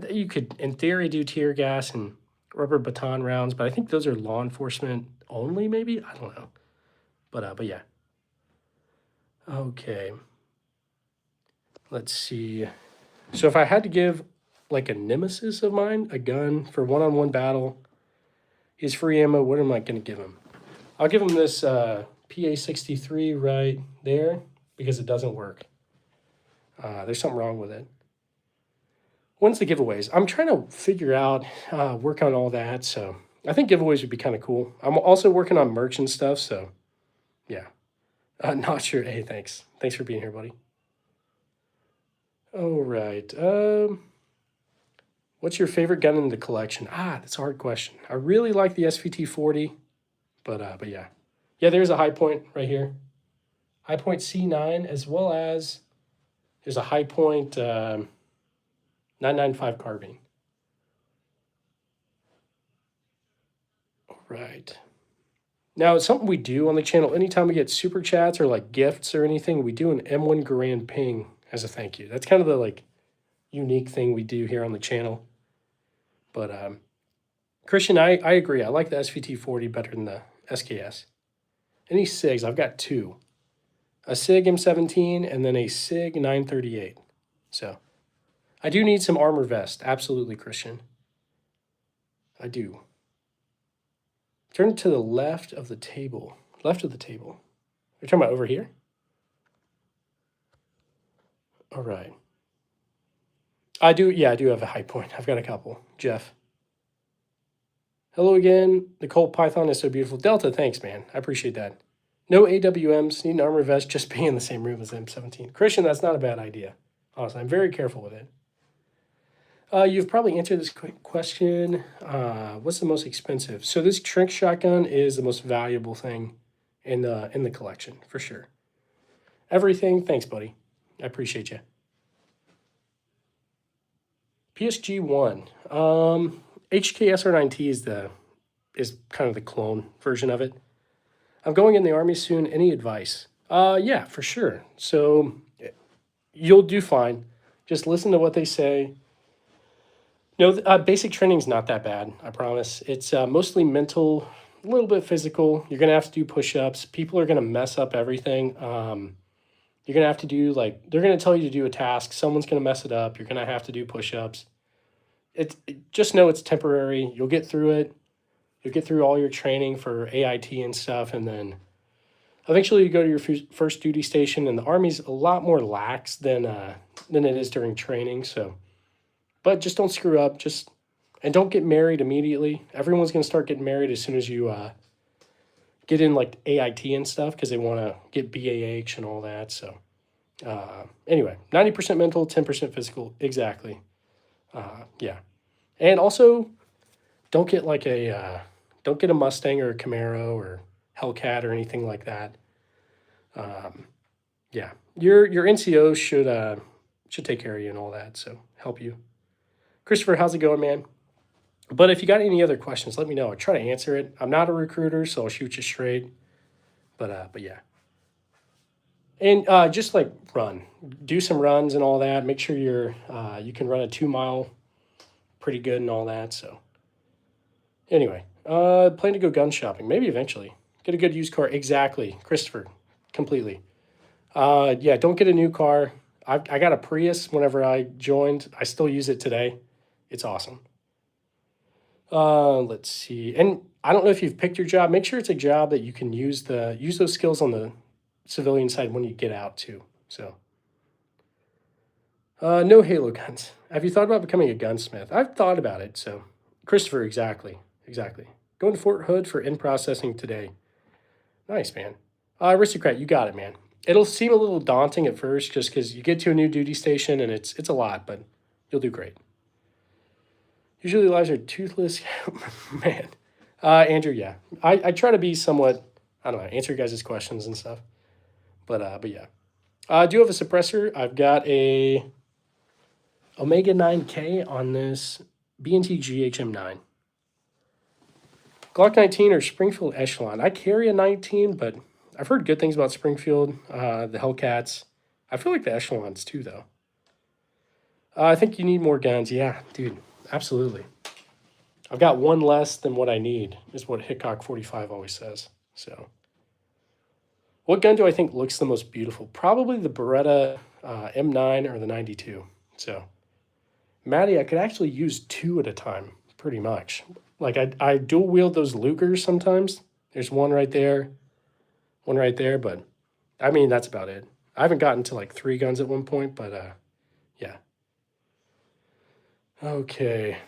You could, in theory, do tear gas and rubber baton rounds, but I think those are law enforcement only, maybe? I don't know. But yeah. Okay. Let's see. So if I had to give like a nemesis of mine, a gun for one-on-one battle, his free ammo, what am I going to give him? I'll give him this PA-63 right there because it doesn't work. There's something wrong with it. When's the giveaways? I'm trying to figure out, work on all that. So I think giveaways would be kind of cool. I'm also working on merch and stuff. So yeah, not sure. Hey, thanks. Thanks for being here, buddy. All right. What's your favorite gun in the collection? That's a hard question. I really like the SVT-40, but yeah. Yeah, there's a high point right here. High point C9, as well as there's a high point 995 carbine. All right. Now, it's something we do on the channel. Anytime we get super chats or like gifts or anything, we do an M1 Garand ping as a thank you. That's kind of the like unique thing we do here on the channel. But Christian, I agree. I like the SVT-40 better than the SKS. Any SIGs? I've got two. A SIG M17 and then a SIG 938. So I do need some armor vest. Absolutely, Christian. I do. Turn to the left of the table. Left of the table. You're talking about over here? All right. I do have a high point. I've got a couple. Jeff. Hello again. The Colt Python is so beautiful. Delta, thanks, man. I appreciate that. No AWMs, need an armor vest, just be in the same room as M17. Christian, that's not a bad idea. Honestly, I'm very careful with it. You've probably answered this question. What's the most expensive? So this Trink shotgun is the most valuable thing in the collection, for sure. Everything, thanks, buddy. I appreciate you. PSG-1. HKSR9T is kind of the clone version of it. I'm going in the Army soon. Any advice? Yeah, for sure. So you'll do fine. Just listen to what they say. No, basic training's not that bad, I promise. It's mostly mental a little bit physical. You're going to have to do push-ups. People are going to mess up everything. You're going to have to do, like, they're going to tell you to do a task. Someone's going to mess it up. You're going to have to do push-ups. Just know it's temporary. You'll get through it. You'll get through all your training for AIT and stuff, and then eventually you go to your first duty station, and the Army's a lot more lax than it is during training. So, but just don't screw up. And don't get married immediately. Everyone's going to start getting married as soon as you get in like AIT and stuff, because they want to get BAH and all that. So anyway, 90% mental, 10% physical. Exactly. Yeah. And also, don't get like don't get a Mustang or a Camaro or Hellcat or anything like that. Yeah, your NCO should take care of you and all that, so help you. Christopher, how's it going, man? But if you got any other questions, let me know. I'll try to answer it. I'm not a recruiter, so I'll shoot you straight. But yeah. And just like do some runs and all that. Make sure you can run a 2 mile pretty good and all that. So anyway, plan to go gun shopping, maybe eventually. Get a good used car. Exactly, Christopher, completely. Yeah, don't get a new car. I got a Prius whenever I joined. I still use it today. It's awesome. Let's see. And I don't know if you've picked your job. Make sure it's a job that you can use those skills on the civilian side when you get out too. So, no Halo guns. Have you thought about becoming a gunsmith? I've thought about it. So, Christopher, exactly. Going to Fort Hood for in-processing today. Nice, man. Aristocrat, you got it, man. It'll seem a little daunting at first just because you get to a new duty station and it's a lot, but you'll do great. Usually lives are toothless. Man. Andrew, yeah. I try to be somewhat, I don't know, answer your guys' questions and stuff. But yeah. I do have a suppressor. I've got a Omega 9K on this B&T GHM9. Glock 19 or Springfield Echelon. I carry a 19, but I've heard good things about Springfield, the Hellcats. I feel like the Echelons too, though. I think you need more guns. Yeah, dude, absolutely. I've got one less than what I need, is what Hickok 45 always says. So, what gun do I think looks the most beautiful? Probably the Beretta M9 or the 92. So, Maddie, I could actually use two at a time, pretty much. Like, I dual wield those Lugers sometimes. There's one right there, but I mean, that's about it. I haven't gotten to like 3 guns at one point, but yeah. Okay.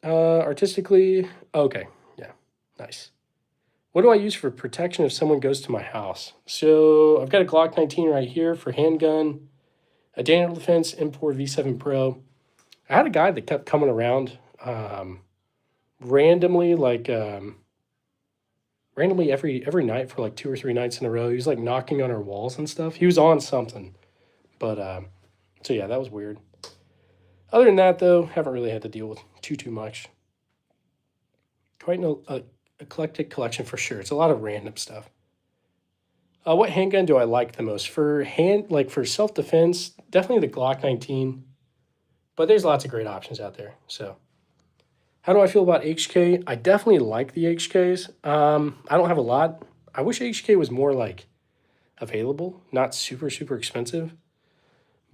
Artistically, okay, yeah, nice. What do I use for protection if someone goes to my house? So I've got a Glock 19 right here for handgun, a Daniel Defense M4 V7 Pro. I had a guy that kept coming around randomly, randomly every night for like 2 or 3 nights in a row. He was like knocking on our walls and stuff. He was on something, but so yeah, that was weird. Other than that, though, haven't really had to deal with too much. Quite an eclectic collection for sure. It's a lot of random stuff. What handgun do I like the most? For self-defense, definitely the Glock 19. But there's lots of great options out there. So, how do I feel about HK? I definitely like the HKs. I don't have a lot. I wish HK was more like available, not super expensive.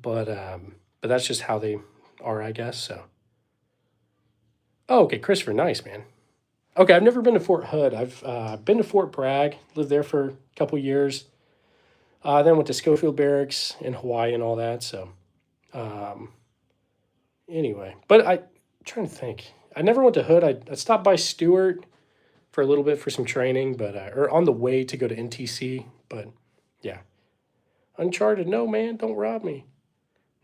But that's just how they are, I guess. So, oh, okay, Christopher, nice, man. Okay, I've never been to Fort Hood. I've been to Fort Bragg, lived there for a couple years. Then went to Schofield Barracks in Hawaii and all that. So, anyway, but I'm trying to think. I never went to Hood. I stopped by Stewart for a little bit for some training, but or on the way to go to NTC. But yeah, Uncharted. No, man, don't rob me.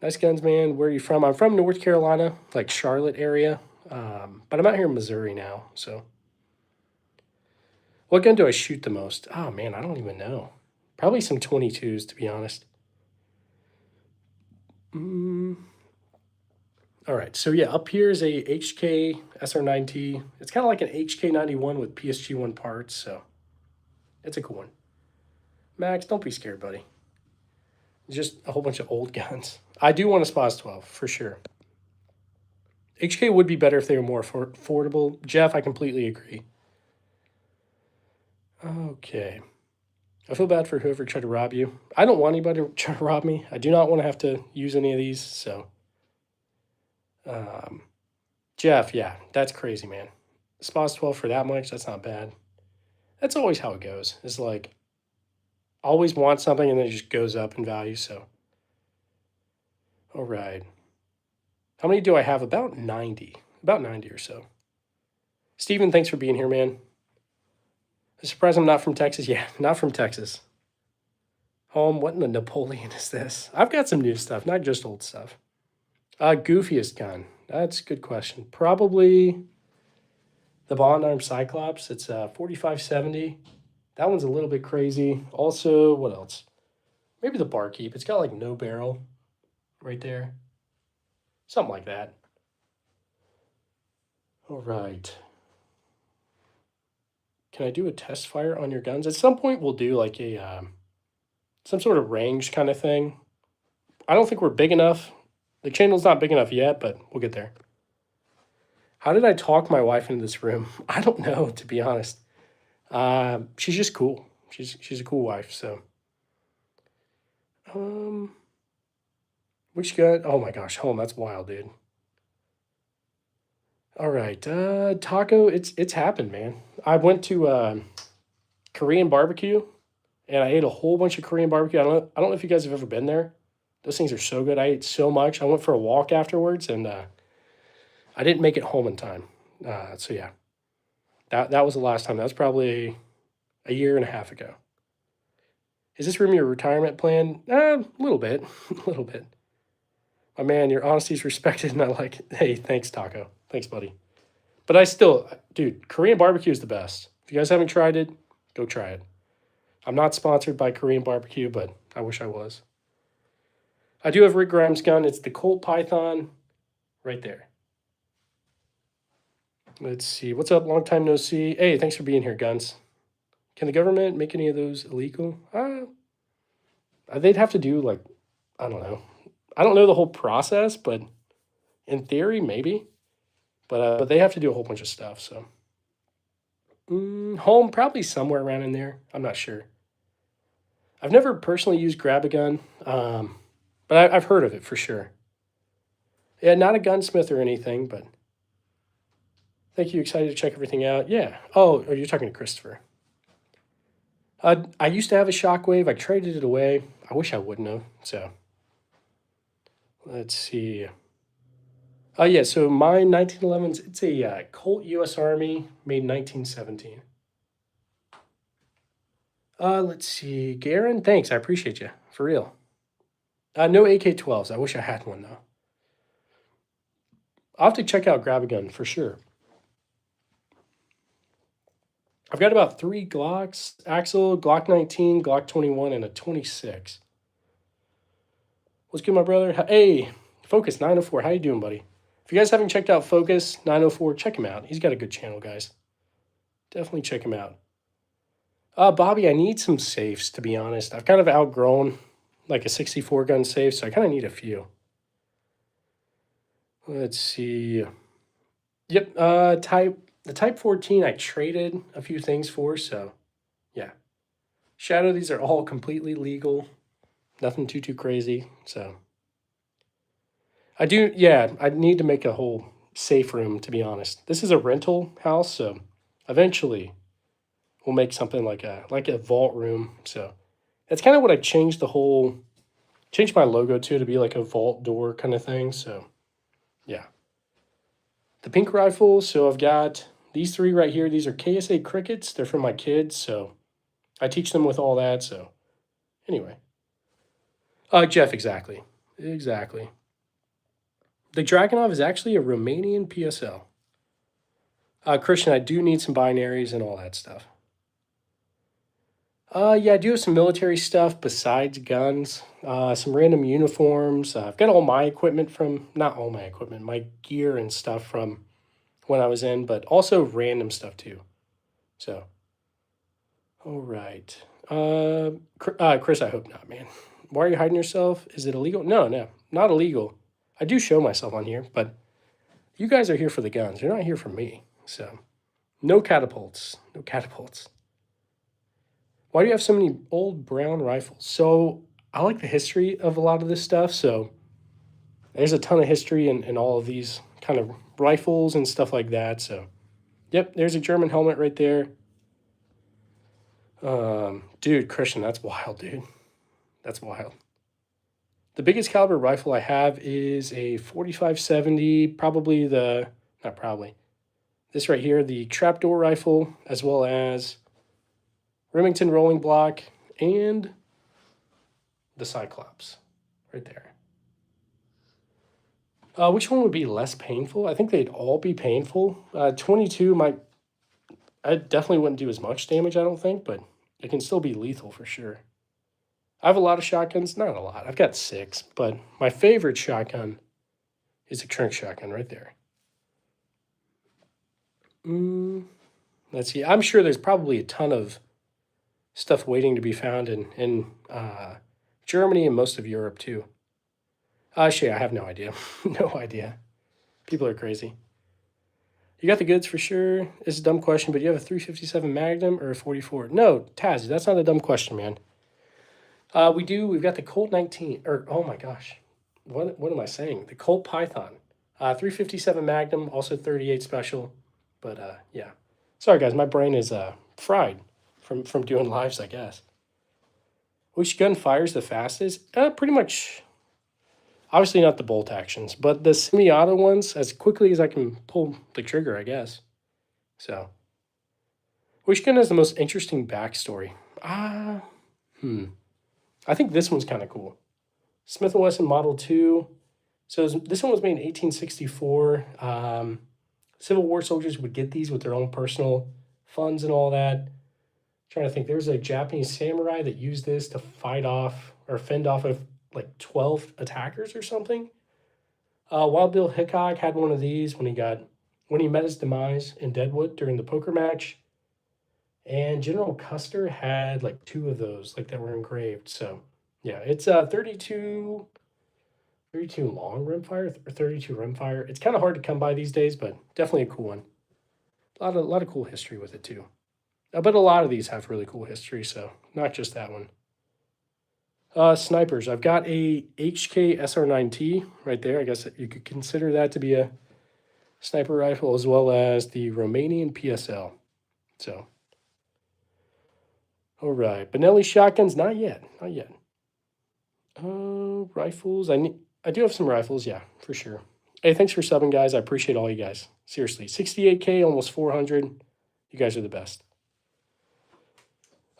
Nice guns, man. Where are you from? I'm from North Carolina, like Charlotte area. But I'm out here in Missouri now, so. What gun do I shoot the most? Oh, man, I don't even know. Probably some 22s, to be honest. All right, so yeah, up here is a HK SR9T. It's kind of like an HK91 with PSG1 parts, so it's a cool one. Max, don't be scared, buddy. Just a whole bunch of old guns. I do want a SPAS 12, for sure. HK would be better if they were more affordable. Jeff, I completely agree. Okay. I feel bad for whoever tried to rob you. I don't want anybody to try to rob me. I do not want to have to use any of these. So, um, Jeff, yeah, that's crazy, man. Spot's 12 for that much. That's not bad. That's always how it goes. It's like always want something and then it just goes up in value. So, all right. How many do I have? About 90. About 90 or so. Steven, thanks for being here, man. I'm surprised I'm not from Texas. Yeah, not from Texas. Home, what in the Napoleon is this? I've got some new stuff, not just old stuff. Goofiest gun. That's a good question. Probably the Bond Arm Cyclops. It's 4570. That one's a little bit crazy. Also, what else? Maybe the Barkeep. It's got like no barrel right there. Something like that. All right. Can I do a test fire on your guns? At some point, we'll do like a some sort of range kind of thing. I don't think we're big enough. The channel's not big enough yet, but we'll get there. How did I talk my wife into this room? I don't know, to be honest. She's just cool. She's a cool wife. So, which gun? Oh my gosh, home. That's wild, dude. All right, taco. It's happened, man. I went to Korean barbecue, and I ate a whole bunch of Korean barbecue. I don't know if you guys have ever been there. Those things are so good. I ate so much. I went for a walk afterwards, and I didn't make it home in time. So yeah, that was the last time. That was probably a year and a half ago. Is this room your retirement plan? A little bit, a little bit. My man, your honesty is respected, and I like it. Hey, thanks, Taco. Thanks, buddy. But I still, dude, Korean barbecue is the best. If you guys haven't tried it, go try it. I'm not sponsored by Korean barbecue, but I wish I was. I do have Rick Grimes' gun. It's the Colt Python right there. Let's see. What's up? Long time no see. Hey, thanks for being here, Guns. Can the government make any of those illegal? They'd have to do like, I don't know. I don't know the whole process, but in theory, maybe. But they have to do a whole bunch of stuff. So, home probably somewhere around in there. I'm not sure. I've never personally used Grab a Gun, but I've heard of it for sure. Yeah, not a gunsmith or anything, but thank you. Excited to check everything out. Yeah. Oh, you're talking to Christopher. I used to have a Shockwave. I traded it away. I wish I wouldn't have. So, let's see. Yeah, so my 1911s, it's a Colt U.S. Army made in 1917. Let's see. Garen, thanks. I appreciate you. For real. No AK-12s. I wish I had one, though. I'll have to check out Grab a Gun for sure. I've got about 3 Glocks, Axel, Glock 19, Glock 21, and a 26. What's good, my brother? Hey, Focus 904. How you doing, buddy? If you guys haven't checked out Focus 904, check him out. He's got a good channel, guys. Definitely check him out. Bobby, I need some safes, to be honest. I've kind of outgrown like a 64 gun safe, so I kind of need a few. Let's see. Yep, the Type 14 I traded a few things for, so yeah. Shadow, these are all completely legal. Nothing too crazy, so. I need to make a whole safe room, to be honest. This is a rental house, so eventually we'll make something like a vault room. So that's kind of what I changed my logo to be like a vault door kind of thing. So yeah. The pink rifle, so I've got these 3 right here. These are KSA Crickets. They're from my kids, so I teach them with all that. So anyway. Jeff, exactly. Exactly. The Dragunov is actually a Romanian PSL. Christian, I do need some binaries and all that stuff. Yeah, I do have some military stuff besides guns. Some random uniforms. I've got all my equipment not all my equipment, my gear and stuff from when I was in, but also random stuff too. So, all right. Chris, I hope not, man. Why are you hiding yourself? Is it illegal? No, not illegal. I do show myself on here, but you guys are here for the guns. You're not here for me. So, no catapults. No catapults. Why do you have so many old brown rifles? So I like the history of a lot of this stuff. So there's a ton of history in all of these kind of rifles and stuff like that. So, yep, there's a German helmet right there. Dude, Christian, that's wild, dude. That's wild. The biggest caliber rifle I have is a 4570, probably not probably, this right here, the trapdoor rifle, as well as Remington rolling block and the Cyclops right there. Which one would be less painful? I think they'd all be painful. 22 might, I definitely wouldn't do as much damage, I don't think, but it can still be lethal for sure. I have a lot of shotguns, not a lot. I've got 6, but my favorite shotgun is a Trink shotgun right there. Let's see. I'm sure there's probably a ton of stuff waiting to be found in Germany and most of Europe too. Actually, I have no idea. No idea. People are crazy. You got the goods for sure. It's a dumb question, but you have a 357 Magnum or a 44? No, Taz, that's not a dumb question, man. We do. We've got the Colt 19, or oh my gosh, what am I saying? The Colt Python, 357 Magnum, also 38 Special, but yeah. Sorry guys, my brain is fried from doing lives, I guess. Which gun fires the fastest? Pretty much. Obviously not the bolt actions, but the semi-auto ones as quickly as I can pull the trigger, I guess. So, which gun has the most interesting backstory? I think this one's kind of cool. Smith & Wesson Model 2. So this one was made in 1864. Civil War soldiers would get these with their own personal funds and all that. Trying to think, there's a Japanese samurai that used this to fight off or fend off of like 12 attackers or something. Wild Bill Hickok had one of these when he met his demise in Deadwood during the poker match. And General Custer had like 2 of those, like that were engraved. So yeah, it's 32 long rimfire or 32 rimfire. It's kind of hard to come by these days, but definitely a cool one. A lot of cool history with it too. But a lot of these have really cool history, so not just that one. Snipers. I've got a HK SR9T right there. I guess you could consider that to be a sniper rifle, as well as the Romanian PSL. So, all right. Benelli shotguns, not yet. Rifles. I do have some rifles, yeah, for sure. Hey, thanks for subbing, guys. I appreciate all you guys. Seriously, 68K, almost 400. You guys are the best.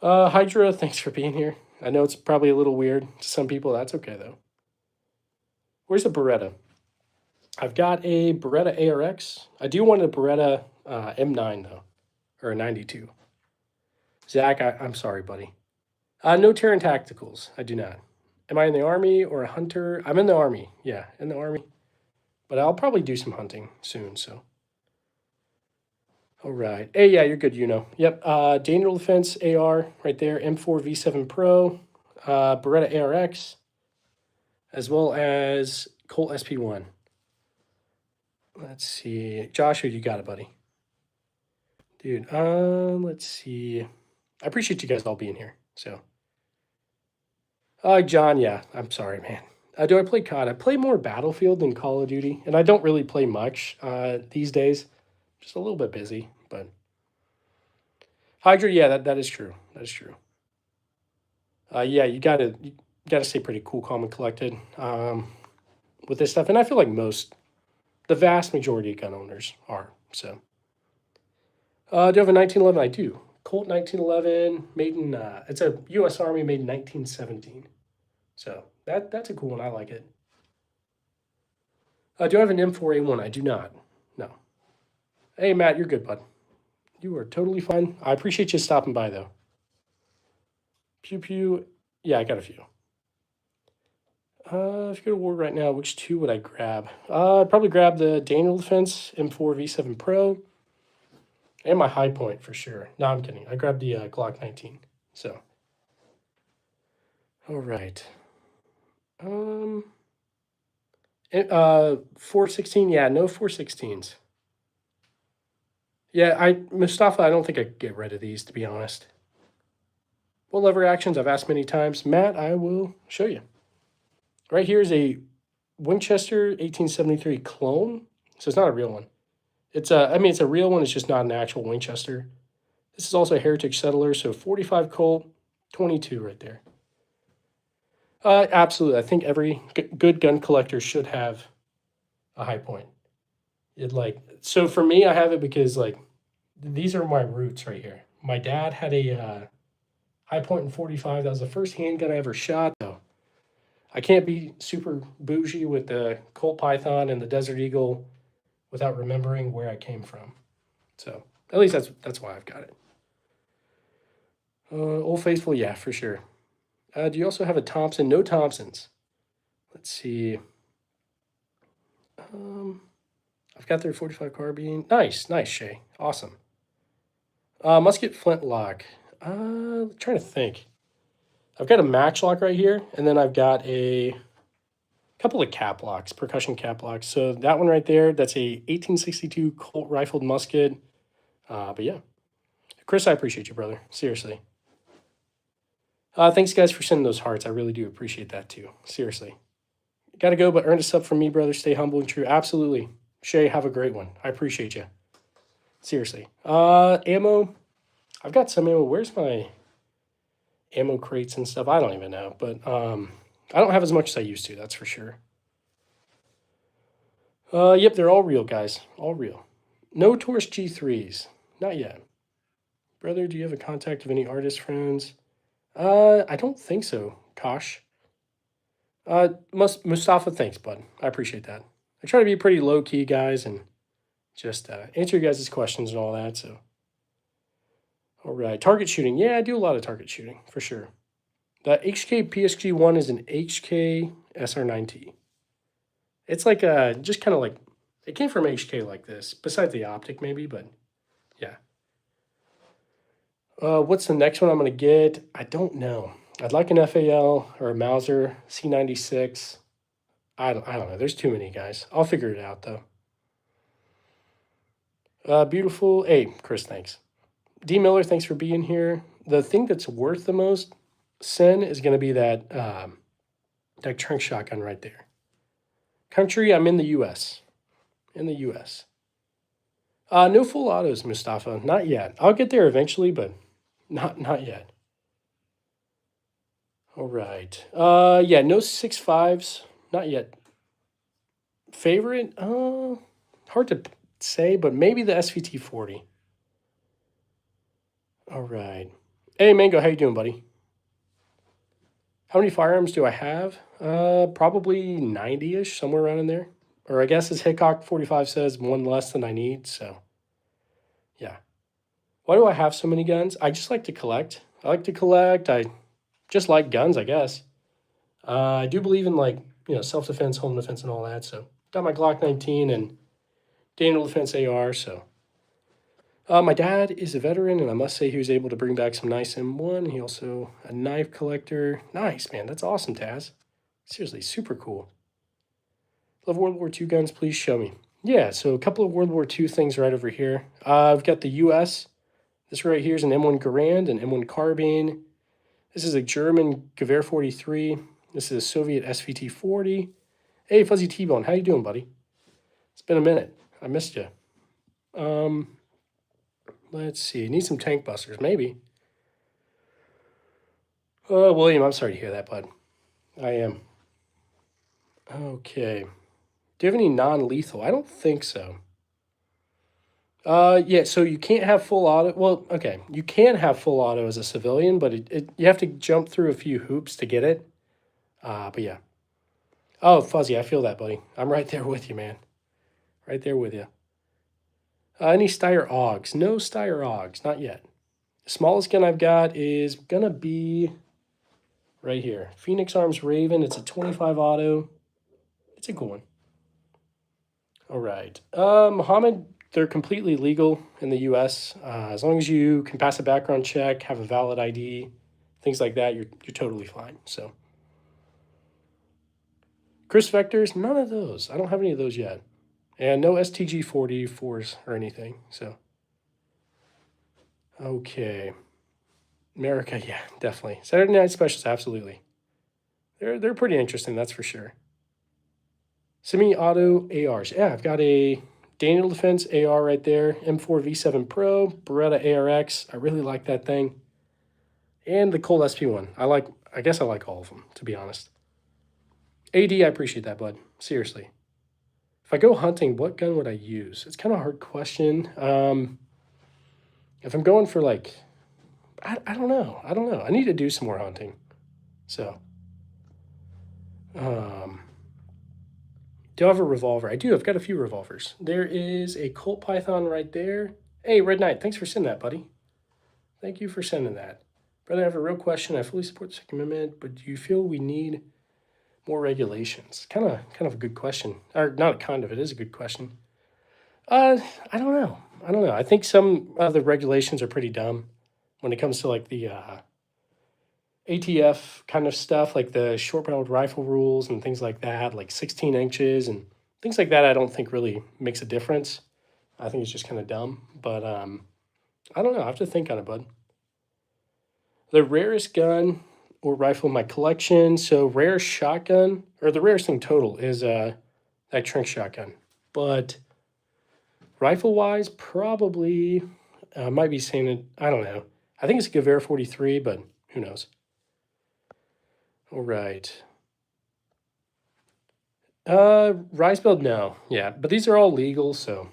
Hydra, thanks for being here. I know it's probably a little weird to some people. That's okay, though. Where's the Beretta? I've got a Beretta ARX. I do want a Beretta M9, though, or a 92. Zach, I'm sorry, buddy. No Terran Tacticals. I do not. Am I in the Army or a hunter? I'm in the Army. Yeah, in the Army. But I'll probably do some hunting soon, so. All right. Hey, yeah, you're good, you know. Yep. Daniel Defense AR right there. M4 V7 Pro. Beretta ARX. As well as Colt SP1. Let's see. Joshua, you got it, buddy. Dude, let's see. I appreciate you guys all being here, so. John, yeah. I'm sorry, man. Do I play COD? I play more Battlefield than Call of Duty, and I don't really play much these days. Just a little bit busy, but Hydra, yeah, that is true. That is true. Yeah, you gotta stay pretty cool, calm, and collected with this stuff, and I feel like the vast majority of gun owners are. So, do you have a 1911? I do. Colt 1911, made in it's a U.S. Army, made in 1917. So that's a cool one. I like it. Do I have an M4A1? I do not. No. Hey, Matt, you're good, bud. You are totally fine. I appreciate you stopping by, though. Pew pew. Yeah, I got a few. If you go to war right now, which 2 would I grab? I'd probably grab the Daniel Defense M4 V7 Pro and my High Point for sure. No, I'm kidding. I grabbed the Glock 19. So, all right. 416. Yeah, no 416s. Yeah, Mustafa, I don't think I could get rid of these, to be honest. What lever actions? I've asked many times. Matt, I will show you. Right here is a Winchester 1873 clone. So it's not a real one. It's a, I mean, it's a real one. It's just not an actual Winchester. This is also a Heritage Settler. So 45 Colt, 22 right there. Absolutely. I think every good gun collector should have a high point. So for me, I have it because like these are my roots right here. My dad had a high point in 45. That was the first handgun I ever shot. So I can't be super bougie with the Colt Python and the Desert Eagle without remembering where I came from. So at least that's why I've got it. Old Faithful, yeah, for sure. Do you also have a Thompson? No Thompsons. Let's see. I've got their 45 carbine. Nice, Shay. Awesome. Musket flintlock. Trying to think. I've got a matchlock right here, and then I've got a couple of cap locks, percussion cap locks. So that one right there, that's a 1862 Colt rifled musket. But yeah, Chris, I appreciate you, brother. Seriously. Thanks, guys, for sending those hearts. I really do appreciate that too. Seriously. Got to go, but earn a sub from me, brother. Stay humble and true. Absolutely. Shay, have a great one. I appreciate you. Seriously. Ammo. I've got some ammo. Where's my ammo crates and stuff? I don't even know, but I don't have as much as I used to, that's for sure. Yep, they're all real, guys. All real. No Taurus G3s. Not yet. Brother, do you have a contact of any artist friends? I don't think so, Kosh. Mustafa, thanks, bud. I appreciate that. I try to be pretty low-key, guys, and just answer your guys' questions and all that, so. All right, target shooting. Yeah, I do a lot of target shooting, for sure. The HK PSG-1 is an HK SR9T. It's like just kind of like, it came from HK like this, besides the optic maybe, but yeah. What's the next one I'm going to get? I don't know. I'd like an FAL or a Mauser C96. I don't know. There's too many, guys. I'll figure it out, though. Beautiful. Hey, Chris, thanks. D. Miller, thanks for being here. The thing that's worth the most, Sen, is going to be that trunk shotgun right there. Country, I'm in the U.S. In the U.S. No full autos, Mustafa. Not yet. I'll get there eventually, but not yet. All right. Yeah, no 6.5s. Not yet. Favorite? Hard to say, but maybe the SVT 40. All right. Hey, Mango, how you doing, buddy? How many firearms do I have? Probably 90-ish, somewhere around in there. Or I guess as Hickok 45 says, one less than I need, so yeah. Why do I have so many guns? I just like to collect. I like to collect. I just like guns, I guess. I do believe in, like, self-defense, home defense, and all that, so got my Glock 19 and Daniel Defense AR, so. My dad is a veteran, and I must say he was able to bring back some nice M1. He also a knife collector. Nice, man. That's awesome, Taz. Seriously, super cool. Love World War II guns. Please show me. Yeah, so a couple of World War II things right over here. I've got the U.S. This right here is an M1 Garand, an M1 Carbine. This is a German Gewehr 43. This is a Soviet SVT 40. Hey, Fuzzy T-Bone, how you doing, buddy? It's been a minute. I missed you. Let's see. Need some tank busters, maybe. William, I'm sorry to hear that, bud. I am. Okay. Do you have any non-lethal? I don't think so. Yeah, so you can't have full auto. Well, okay, you can have full auto as a civilian, but you have to jump through a few hoops to get it. But yeah. Oh, Fuzzy, I feel that, buddy. I'm right there with you, man. Right there with you. Any Steyr AUGs? No Steyr AUGs, not yet. The smallest gun I've got is going to be right here. Phoenix Arms Raven. It's a 25 auto. It's a cool one. All right. Muhammad, they're completely legal in the U.S. As long as you can pass a background check, have a valid ID, things like that, you're totally fine. So, Chris Vectors, none of those. I don't have any of those yet. And no STG 44s or anything. So, okay. America, yeah, definitely. Saturday Night Specials, absolutely. They're pretty interesting, that's for sure. Semi-auto ARs. Yeah, I've got a Daniel Defense AR right there. M4 V7 Pro, Beretta ARX. I really like that thing. And the Colt SP1. I guess I like all of them, to be honest. AD, I appreciate that, bud. Seriously. If I go hunting, what gun would I use? It's kind of a hard question. If I'm going for like, I don't know. I don't know. I need to do some more hunting. So, um, do I have a revolver? I do. I've got a few revolvers. There is a Colt Python right there. Hey, Red Knight, thanks for sending that, buddy. Thank you for sending that. Brother, I have a real question. I fully support the Second Amendment, but do you feel we need more regulations? Kind of a good question. Or not kind of, it is a good question. I don't know. I don't know. I think some of the regulations are pretty dumb when it comes to like the ATF kind of stuff, like the short-barreled rifle rules and things like that, like 16 inches and things like that. I don't think really makes a difference. I think it's just kind of dumb. But I don't know. I have to think on it, bud. The rarest gun or rifle in my collection. So rarest shotgun, or the rarest thing total is that Trank shotgun. But rifle wise, probably I might be saying it. I don't know. I think it's a Gewehr 43, but who knows? All right. Rise build, no. Yeah, but these are all legal, so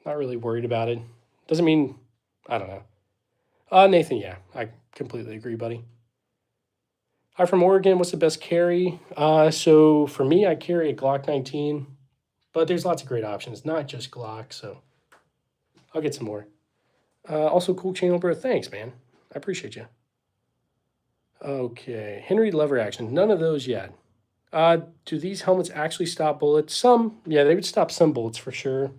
not really worried about it. Doesn't mean I don't know. Nathan, yeah, I completely agree, buddy. Hi from Oregon. What's the best carry? So for me, I carry a Glock 19, but there's lots of great options, not just Glock. So I'll get some more. Also, cool channel, bro. Thanks, man. I appreciate you. Okay, Henry lever action. None of those yet. Do these helmets actually stop bullets? Some, yeah, they would stop some bullets for sure.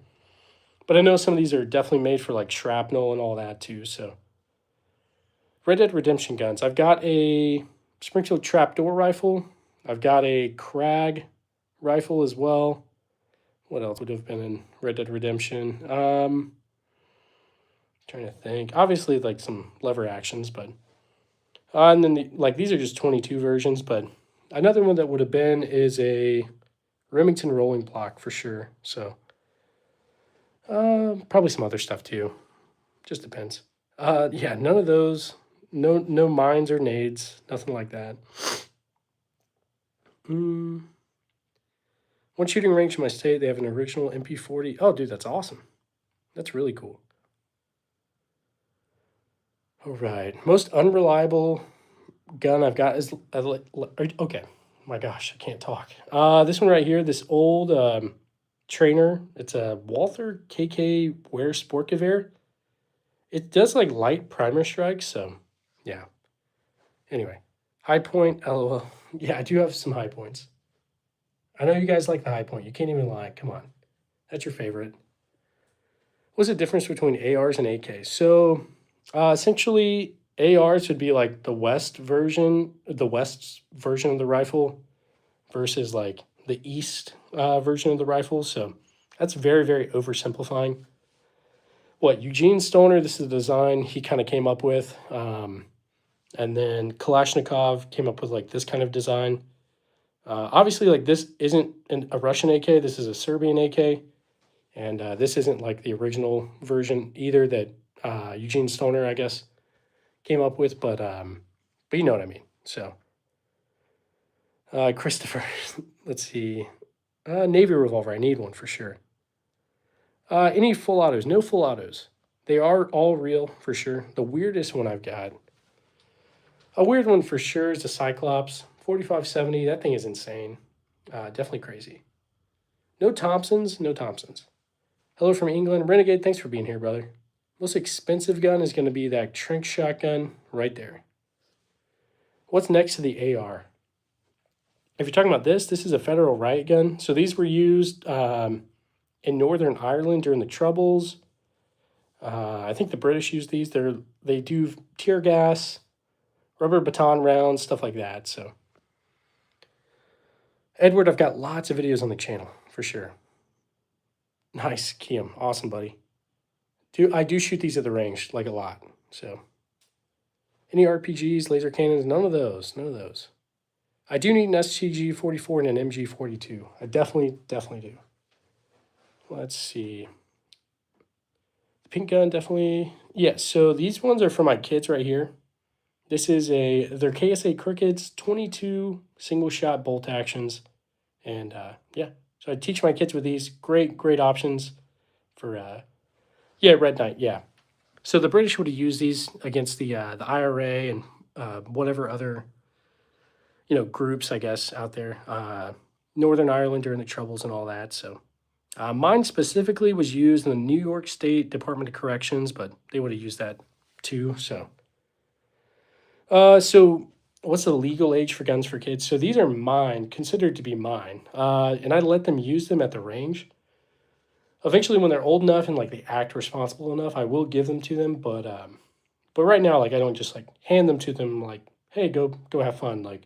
But I know some of these are definitely made for like shrapnel and all that too. So, Red Dead Redemption guns. I've got a Springfield trapdoor rifle. I've got a Krag rifle as well. What else would have been in Red Dead Redemption? Trying to think. Obviously, like some lever actions, but and then like these are just 22 versions. But another one that would have been is a Remington rolling block for sure. So probably some other stuff too. Just depends. Yeah, none of those. No mines or nades. Nothing like that. One shooting range in my state, they have an original MP40. Oh, dude, that's awesome. That's really cool. All right. Most unreliable gun I've got is okay. My gosh, I can't talk. This one right here, this old trainer. It's a Walther KK Wear Sport Gewehr. It does like light primer strikes, so yeah. Anyway, high point. LOL. Yeah, I do have some high points. I know you guys like the high point. You can't even lie. Come on, that's your favorite. What's the difference between ARs and AKs? So essentially, ARs would be like the West version of the rifle versus like the East version of the rifle. So that's very, very oversimplifying. What Eugene Stoner, this is the design he kind of came up with. And then Kalashnikov came up with like this kind of design. Obviously, like this isn't a Russian AK, this is a Serbian AK. And this isn't like the original version either that Eugene Stoner, I guess, came up with, but you know what I mean. So, Christopher, let's see, Navy revolver. I need one for sure. Any full autos? No full autos. They are all real for sure. The weirdest one I've got, a weird one for sure, is the Cyclops 4570. That thing is insane. Definitely crazy. No Thompsons. No Thompsons. Hello from England. Renegade, thanks for being here, brother. Most expensive gun is going to be that Trank shotgun right there. What's next to the AR? If you're talking about this is a federal riot gun. So these were used in Northern Ireland during the Troubles. I think the British use these. They do tear gas, rubber baton rounds, stuff like that. So, Edward, I've got lots of videos on the channel for sure. Nice, Kiam. Awesome, buddy. I do shoot these at the range like a lot. So, Any RPGs, laser cannons? None of those. None of those. I do need an STG-44 and an MG-42. I definitely do. Let's see. The pink gun, definitely. Yeah, so these ones are for my kids right here. This is they're KSA Crickets, 22 single shot bolt actions. And yeah, so I teach my kids with these. Great options for, yeah, Red Knight, yeah. So the British would have used these against the IRA and whatever other, groups, I guess, out there. Northern Ireland during the Troubles and all that. So mine specifically was used in the New York State Department of Corrections, but they would have used that too. So what's the legal age for guns for kids? So these are mine, considered to be mine, and I let them use them at the range. Eventually, when they're old enough and like they act responsible enough, I will give them to them. But right now, like I don't just like hand them to them like, hey, go have fun. Like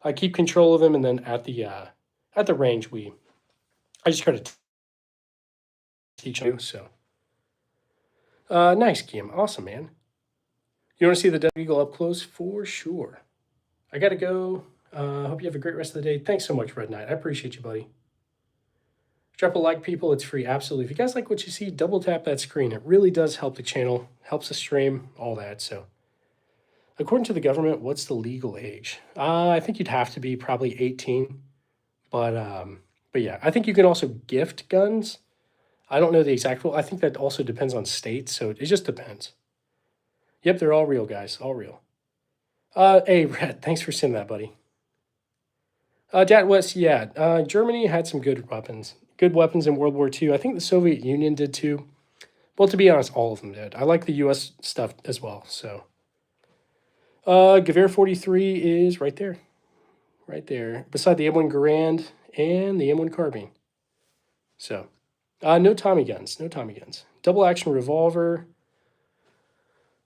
I keep control of them, and then at the range, I just try to teach them. So nice, Kim, awesome, man. You want to see the Desert Eagle up close? For sure. I gotta go. Hope you have a great rest of the day. Thanks so much, Red Knight. I appreciate you, buddy. Drop a like, people. It's free, absolutely. If you guys like what you see, double tap that screen. It really does help the channel, helps the stream, all that. So, according to the government, what's the legal age? I think you'd have to be probably 18. But yeah, I think you can also gift guns. I don't know the exact rule. I think that also depends on states, so it just depends. Yep, they're all real, guys. All real. Hey, Red, thanks for sending that, buddy. Dat West, yeah. Germany had some good weapons. Good weapons in World War II. I think the Soviet Union did too. Well, to be honest, all of them did. I like the U.S. stuff as well. So, Gewehr 43 is right there. Right there. Beside the M1 Garand and the M1 Carbine. So, no Tommy guns. No Tommy guns. Double action revolver.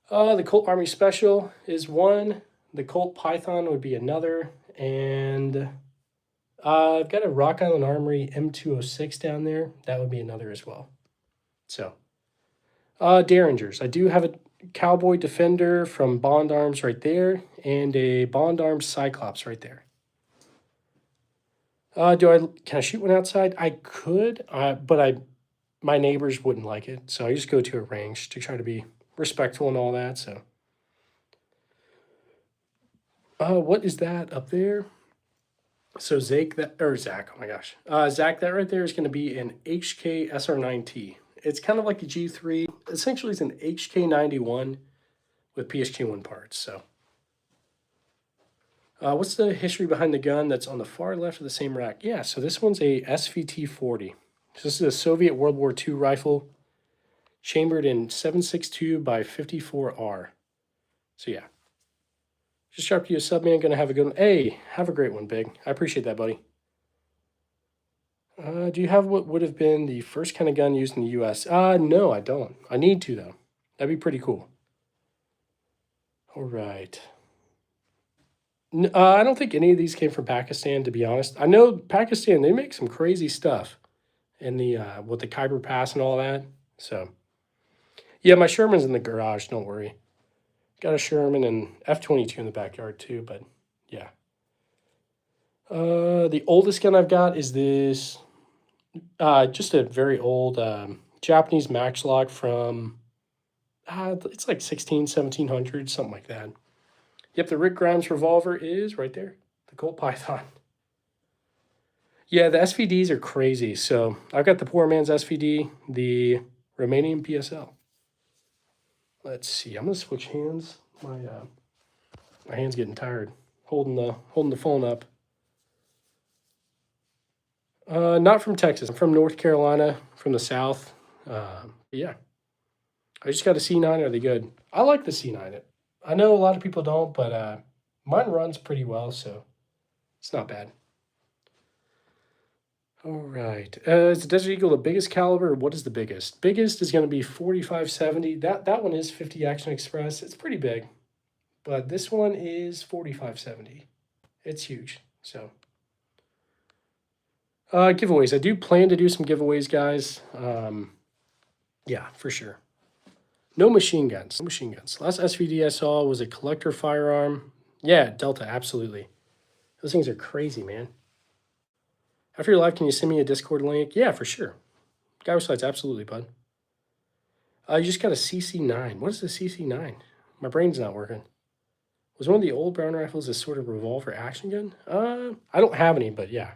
The Colt Army Special is one. The Colt Python would be another. And I've got a Rock Island Armory M206 down there. That would be another as well. So, Derringers. I do have a Cowboy Defender from Bond Arms right there, and a Bond Arms Cyclops right there. Can I shoot one outside? I could, but my neighbors wouldn't like it, so I just go to a range to try to be respectful and all that. So, what is that up there? So Zach, oh my gosh, Zach, that right there is going to be an HK SR9T. It's kind of like a G3. Essentially, it's an HK91 with PSK1 parts. So, what's the history behind the gun that's on the far left of the same rack? Yeah, so this one's a SVT-40. So this is a Soviet World War II rifle, chambered in 7.62 by 54R. So yeah. Just sharp to you a sub, man. Gonna have a good one. Hey, have a great one, Big. I appreciate that, buddy. Do you have what would have been the first kind of gun used in the U.S.? No, I don't. I need to, though. That'd be pretty cool. All right. I don't think any of these came from Pakistan, to be honest. I know Pakistan, they make some crazy stuff in the with the Khyber Pass and all that. So, yeah, my Sherman's in the garage. Don't worry. Got a Sherman and F-22 in the backyard too, but yeah. The oldest gun I've got is this, just a very old Japanese Matchlock from, it's like 1700, something like that. Yep, the Rick Grimes revolver is right there, the Colt Python. Yeah, the SVDs are crazy. So I've got the poor man's SVD, the Romanian PSL. Let's see. I'm gonna switch hands. My hand's getting tired holding the phone up. Not from Texas. I'm from North Carolina, from the South. Yeah, I just got a C9. Are they good? I like the C9. I know a lot of people don't, but mine runs pretty well, so it's not bad. All right. Is the Desert Eagle the biggest caliber? What is the biggest? Biggest is going to be 4570. That one is 50 Action Express. It's pretty big. But this one is 4570. It's huge. So, giveaways. I do plan to do some giveaways, guys. Yeah, for sure. No machine guns. No machine guns. Last SVD I saw was a collector firearm. Yeah, Delta, absolutely. Those things are crazy, man. After your live, can you send me a Discord link? Yeah, for sure. Guy Sides, absolutely, bud. You just got a CC9. What is the CC9? My brain's not working. Was one of the old Brown rifles a sort of revolver action gun? I don't have any, but yeah.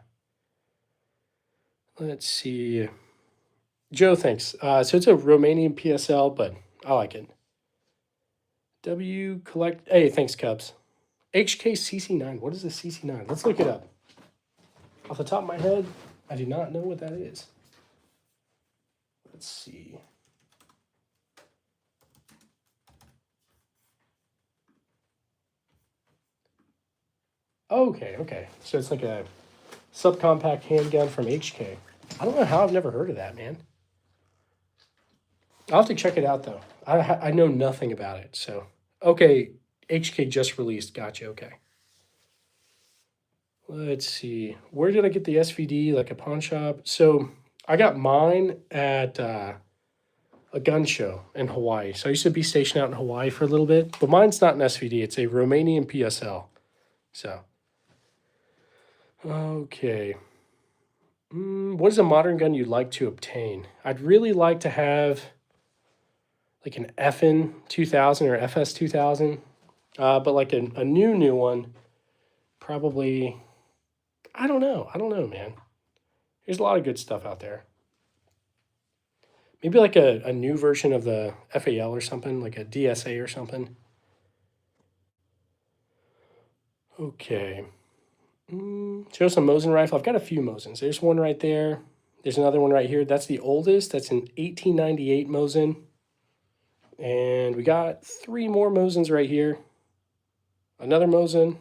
Let's see. Joe, thanks. So it's a Romanian PSL, but I like it. W collect. Hey, thanks, Cubs. HK CC9. What is the CC9? Let's look it up. Off the top of my head, I do not know what that is. Let's see. Okay. So it's like a subcompact handgun from HK. I don't know how I've never heard of that, man. I'll have to check it out, though. I know nothing about it, so. Okay, HK just released. Gotcha, okay. Let's see. Where did I get the SVD? Like a pawn shop? So I got mine at a gun show in Hawaii. So I used to be stationed out in Hawaii for a little bit, but mine's not an SVD. It's a Romanian PSL. So, okay. What is a modern gun you'd like to obtain? I'd really like to have like an FN 2000 or FS 2000, but like a new one, probably. I don't know, man. There's a lot of good stuff out there. Maybe like a new version of the FAL or something, like a DSA or something. Okay. Show some Mosin rifle. I've got a few Mosins. There's one right there. There's another one right here. That's the oldest. That's an 1898 Mosin. And we got 3 more Mosins right here. Another Mosin,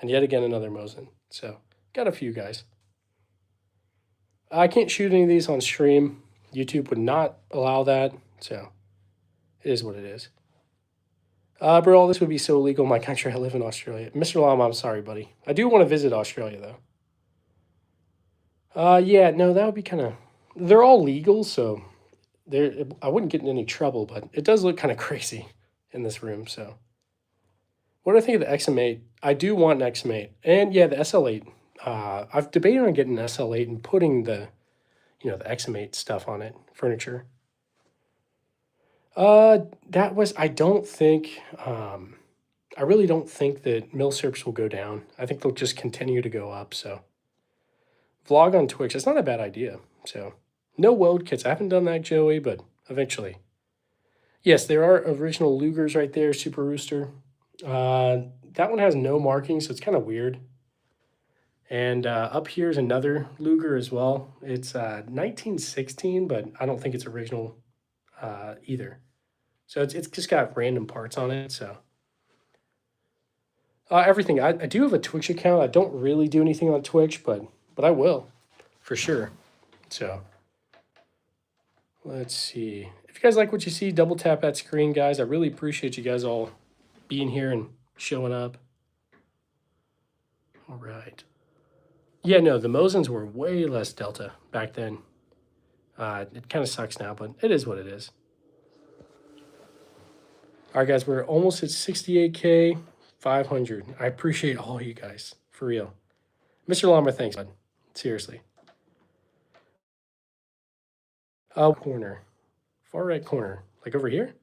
and yet again another Mosin. So, got a few guys. I can't shoot any of these on stream. YouTube would not allow that, so it is what it is. Bro, this would be so illegal in my country. I live in Australia. Mr. Llama, I'm sorry, buddy. I do want to visit Australia, though. Yeah, no, that would be kind of... They're all legal, so I wouldn't get in any trouble, but it does look kind of crazy in this room, so... What do I think of the XM8? I do want an XM8. And yeah, the SL8. I've debated on getting an SL8 and putting the XM8 stuff on it, furniture. That was, I don't think, I really don't think that milsurps will go down. I think they'll just continue to go up, so. Vlog on Twitch, it's not a bad idea, so. No weld kits, I haven't done that, Joey, but eventually. Yes, there are original Lugers right there, Super Rooster. That one has no marking, so it's kind of weird. And up here is another Luger as well. It's 1916, but I don't think it's original either. So it's just got random parts on it. So everything. I do have a Twitch account. I don't really do anything on Twitch, but I will for sure. So let's see. If you guys like what you see, double tap that screen, guys. I really appreciate you guys all being here and showing up. All right. Yeah, no, the Mosins were way less Delta back then. It kind of sucks now, but it is what it is. All right, guys, we're almost at 68K, 500. I appreciate all you guys, for real. Mr. Llama, thanks, bud. Seriously. Corner. Far right corner. Like over here?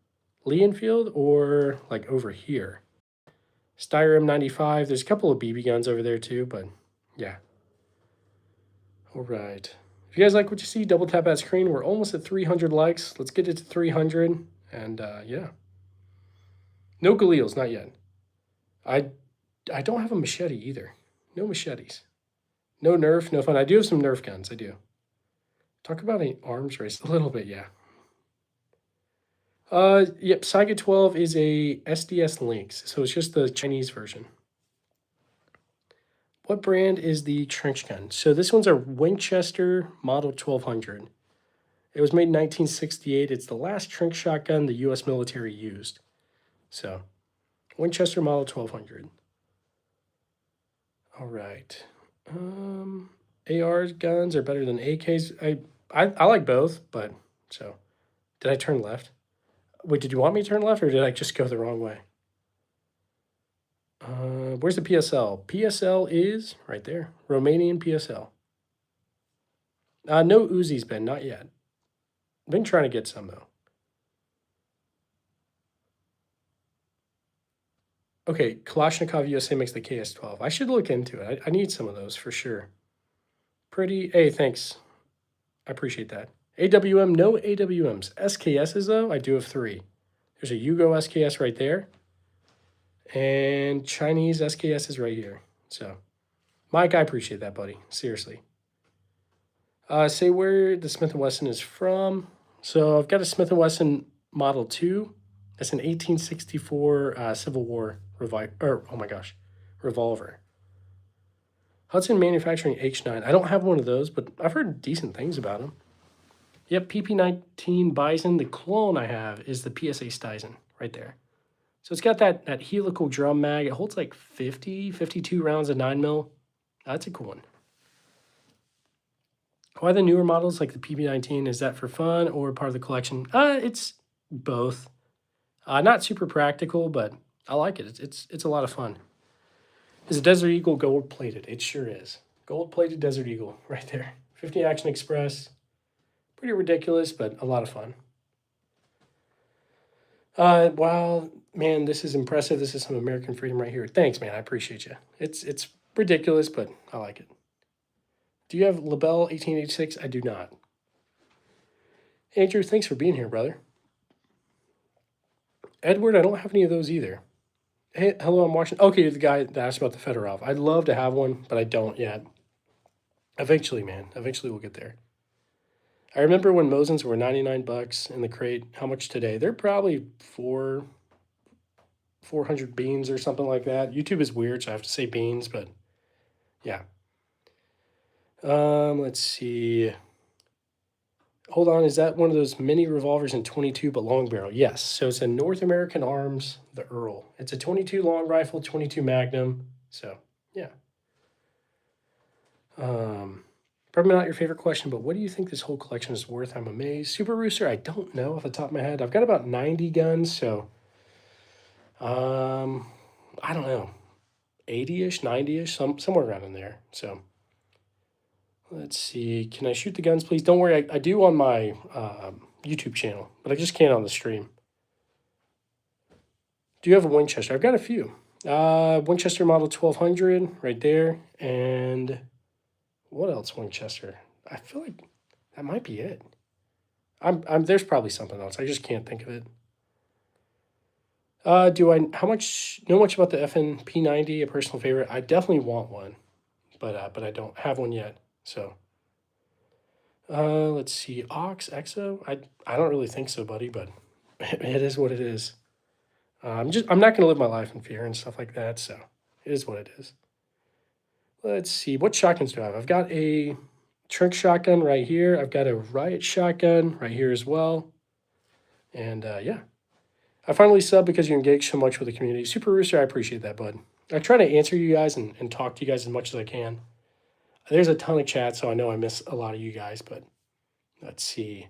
Lee Enfield or like over here? Steyr M95. There's a couple of BB guns over there too, but yeah. All right. If you guys like what you see, double tap that screen. We're almost at 300 likes. Let's get it to 300. And yeah. No Galils, not yet. I don't have a machete either. No machetes. No Nerf, no fun. I do have some Nerf guns. I do. Talk about an arms race a little bit, yeah. Yep, Saiga 12 is a SDS Lynx, so it's just the Chinese version. What brand is the trench gun? So this one's a Winchester Model 1200. It was made in 1968. It's the last trench shotgun the U.S. military used. So, Winchester Model 1200. All right. AR guns are better than AKs. I like both, but so Did I turn left? Wait, did you want me to turn left or did I just go the wrong way? Where's the PSL? PSL is right there. Romanian PSL. No Uzis, Ben, not yet. Been trying to get some though. Okay, Kalashnikov USA makes the KS12. I should look into it. I need some of those for sure. Pretty. Hey, thanks. I appreciate that. AWM, no AWMs. SKSs though, I do have 3. There's a Yugo SKS right there. And Chinese SKS is right here. So, Mike, I appreciate that, buddy. Seriously. Say where the Smith & Wesson is from. So I've got a Smith & Wesson Model 2. That's an 1864 Civil War revolver. Hudson Manufacturing H9. I don't have one of those, but I've heard decent things about them. Yep, PP19 Bison. The clone I have is the PSA Stuyson right there. So it's got that helical drum mag. It holds like 52 rounds of 9mm. That's a cool one. Why the newer models like the PP19? Is that for fun or part of the collection? It's both. Not super practical, but I like it. It's a lot of fun. Is a Desert Eagle gold plated? It sure is. Gold plated Desert Eagle right there. 50 Action Express. Pretty ridiculous, but a lot of fun. Wow, man, this is impressive. This is some American freedom right here. Thanks, man. I appreciate you. It's ridiculous, but I like it. Do you have LaBelle 1886? I do not. Andrew, thanks for being here, brother. Edward, I don't have any of those either. Hey, hello, I'm watching. Okay, you're the guy that asked about the Fedorov. I'd love to have one, but I don't yet. Eventually, man. Eventually we'll get there. I remember when Mosins were 99 bucks in the crate. How much today? They're probably 400 beans or something like that. YouTube is weird, so I have to say beans, but yeah. Let's see. Hold on, is that one of those mini revolvers in 22 but long barrel? Yes. So it's a North American Arms, the Earl. It's a 22 long rifle, 22 Magnum. So yeah. Probably not your favorite question, but what do you think this whole collection is worth? I'm amazed. Super Rooster, I don't know off the top of my head. I've got about 90 guns, so I don't know, 80-ish, 90-ish, somewhere around in there. So let's see. Can I shoot the guns, please? Don't worry, I do on my YouTube channel, but I just can't on the stream. Do you have a Winchester? I've got a few. Winchester Model 1200 right there, and what else Winchester? I feel like that might be it. There's probably something else. I just can't think of it. How much know much about the FN P90, a personal favorite? I definitely want one, but I don't have one yet. So let's see. Ox Exo? I don't really think so, buddy, but it is what it is. I'm not gonna live my life in fear and stuff like that, so it is what it is. Let's see, what shotguns do I have? I've got a Trink shotgun right here. I've got a Riot shotgun right here as well. And yeah. I finally subbed because you engage so much with the community. Super Rooster, I appreciate that, bud. I try to answer you guys and talk to you guys as much as I can. There's a ton of chat, so I know I miss a lot of you guys, but let's see.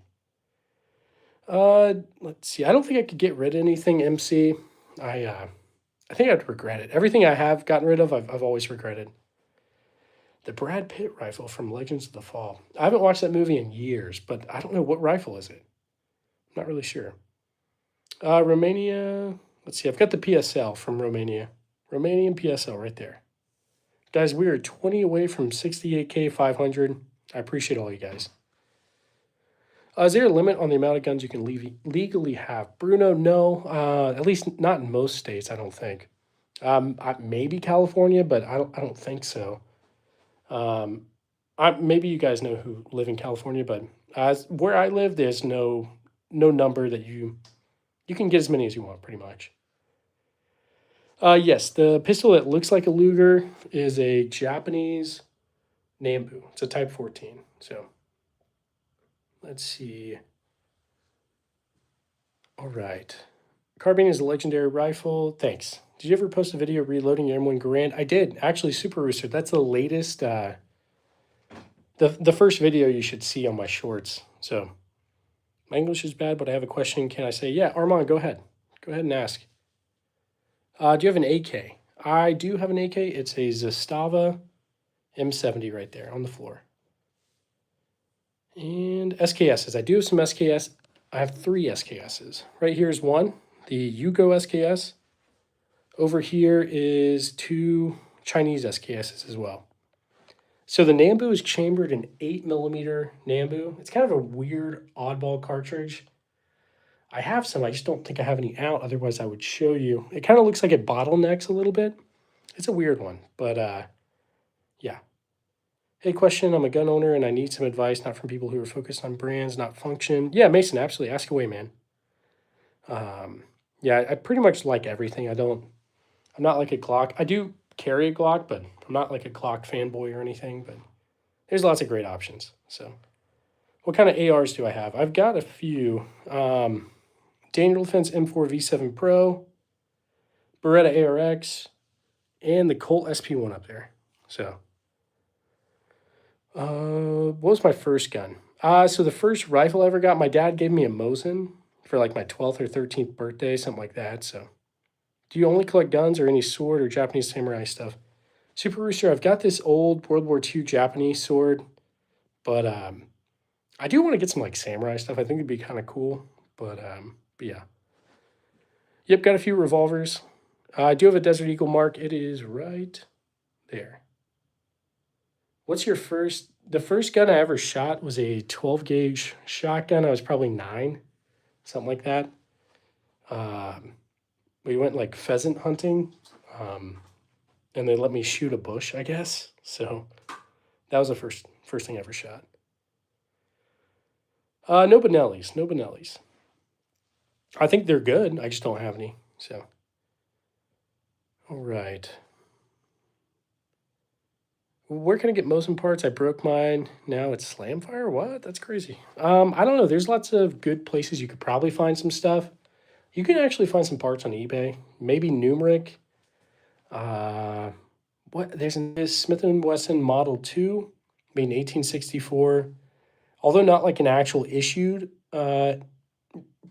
Let's see. I don't think I could get rid of anything MC. I think I'd regret it. Everything I have gotten rid of, I've always regretted. The Brad Pitt rifle from Legends of the Fall. I haven't watched that movie in years, but I don't know what rifle is it. I'm not really sure. Romania. Let's see. I've got the PSL from Romania. Romanian PSL right there. Guys, we are 20 away from 68K 500. I appreciate all you guys. Is there a limit on the amount of guns you can legally have? Bruno, no. At least not in most states, I don't think. Maybe California, but I don't think so. Maybe you guys know who live in California, but where I live, there's no number that you can get as many as you want, pretty much. Yes, the pistol that looks like a Luger is a Japanese Nambu. It's a Type 14. So let's see. All right. Carbine is a legendary rifle. Thanks. Did you ever post a video reloading your M1 Garand? I did. Actually, Super Rooster. That's the latest, the first video you should see on my shorts. So My English is bad, but I have a question. Can I say, yeah, Armand, go ahead. Go ahead and ask. Do you have an AK? I do have an AK. It's a Zastava M70 right there on the floor. And SKSs. I do have some SKS. I have 3 SKSs. Right here is one, the Yugo SKS. Over here is 2 Chinese SKSs as well. So the Nambu is chambered in 8mm Nambu. It's kind of a weird oddball cartridge. I have some, I just don't think I have any out, otherwise I would show you. It kind of looks like it bottlenecks a little bit. It's a weird one, but yeah. Hey, question, I'm a gun owner and I need some advice, not from people who are focused on brands, not function. Yeah, Mason, absolutely, ask away, man. Yeah, I pretty much like everything. I'm not like a Glock. I do carry a Glock, but I'm not like a Glock fanboy or anything, but there's lots of great options. So what kind of ARs do I have? I've got a few. Daniel Defense M4 V7 Pro, Beretta ARX, and the Colt SP1 up there. So, what was my first gun? So the first rifle I ever got, my dad gave me a Mosin for like my 12th or 13th birthday, something like that. So, do you only collect guns or any sword or Japanese samurai stuff? Super Rooster, I've got this old World War II Japanese sword, but I do want to get some like samurai stuff. I think it'd be kind of cool, but yeah. Yep, got a few revolvers. I do have a Desert Eagle Mark. It is right there. What's your first? The first gun I ever shot was a 12 gauge shotgun. I was probably 9, something like that. We went like pheasant hunting, and they let me shoot a bush, I guess. So that was the first thing I ever shot. No Benellis, no Benellis. I think they're good. I just don't have any. So, all right. Where can I get Mosin parts? I broke mine. Now it's Slamfire. What? That's crazy. I don't know. There's lots of good places you could probably find some stuff. You can actually find some parts on eBay. Maybe Numeric. What? There's a Smith & Wesson Model 2, made in 1864. Although not like an actual issued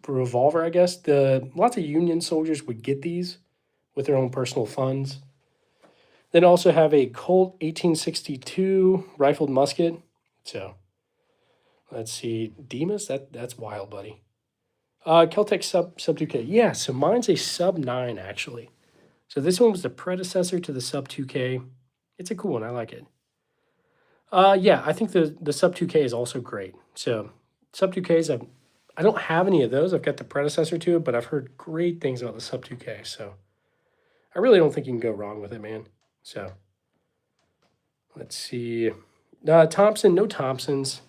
revolver, I guess. Lots of Union soldiers would get these with their own personal funds. Then also have a Colt 1862 rifled musket. So let's see, Demas, that's wild, buddy. Keltec sub 2K. Yeah, so mine's a sub 9 actually. So this one was the predecessor to the sub 2K. It's a cool one. I like it. Yeah, I think the sub 2K is also great. So sub 2Ks, I don't have any of those. I've got the predecessor to it, but I've heard great things about the sub 2K. So I really don't think you can go wrong with it, man. So let's see. Thompson, no Thompsons.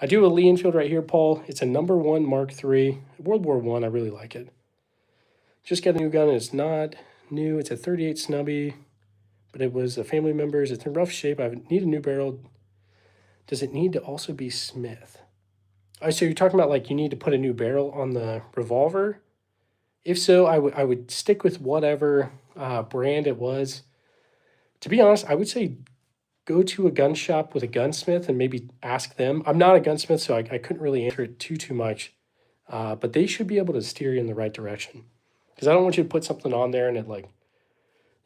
I do a Lee Enfield right here, Paul. It's a number 1 Mark III. World War I, I really like it. Just got a new gun, and it's not new. It's a 38 Snubby, but it was a family member's. It's in rough shape. I need a new barrel. Does it need to also be Smith? Oh, so you're talking about like you need to put a new barrel on the revolver? If so, I would stick with whatever brand it was. To be honest, I would say go to a gun shop with a gunsmith and maybe ask them. I'm not a gunsmith, so I couldn't really answer it too much. But they should be able to steer you in the right direction. Because I don't want you to put something on there and it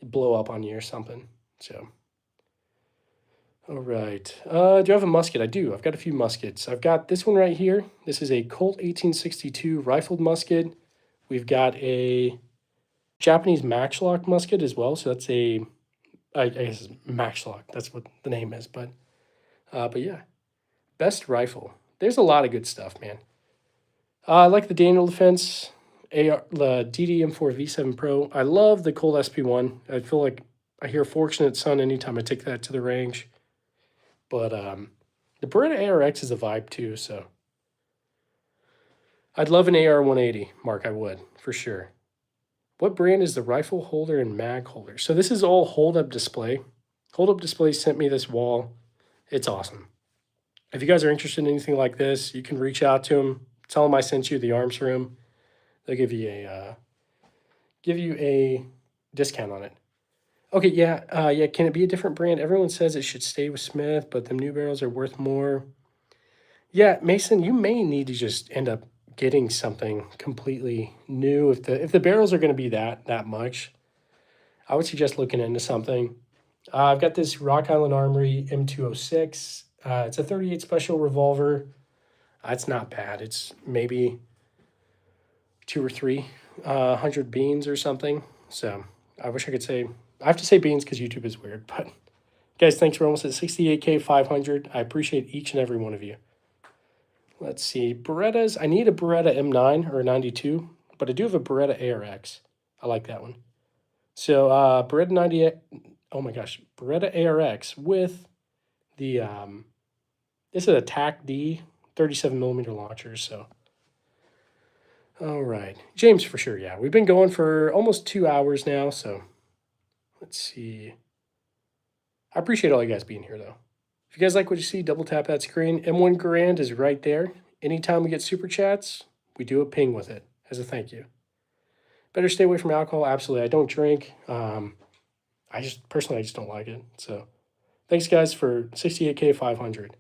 blow up on you or something. So, all right. Do I have a musket? I do. I've got a few muskets. I've got this one right here. This is a Colt 1862 rifled musket. We've got a Japanese matchlock musket as well. So that's I guess it's matchlock. That's what the name is. But yeah, best rifle. There's a lot of good stuff, man. I like the Daniel Defense the DD-M4 V7 Pro. I love the Colt SP1. I feel like I hear Fortunate Son anytime I take that to the range. But the Beretta ARX is a vibe too, so I'd love an AR-180, Mark. I would, for sure. What brand is the rifle holder and mag holder? So this is all Hold Up Display. Hold Up Display sent me this wall. It's awesome. If you guys are interested in anything like this, you can reach out to them. Tell them I sent you the arms room. They'll give you a discount on it. Okay, yeah, yeah. Can it be a different brand? Everyone says it should stay with Smith, but the new barrels are worth more. Yeah, Mason, you may need to just end up getting something completely new. If the barrels are going to be that much, I would suggest looking into something. I've got this Rock Island Armory M206. It's a 38 special revolver. It's not bad. It's maybe two or three hundred beans or something. So I wish I could say. I have to say beans because YouTube is weird. But guys, thanks. We're almost at 68K 500. I appreciate each and every one of you. Let's see. Berettas. I need a Beretta M9 or a 92, but I do have a Beretta ARX. I like that one. So Beretta 98. Oh my gosh, Beretta ARX with the this is a TAC D 37 millimeter launcher. So all right, James for sure. Yeah, we've been going for almost 2 hours now. So let's see. I appreciate all you guys being here though. If you guys like what you see, double tap that screen. M1 Grand is right there. Anytime we get super chats, we do a ping with it as a thank you. Better stay away from alcohol. Absolutely. I don't drink. I just don't like it. So thanks guys for 68K 500.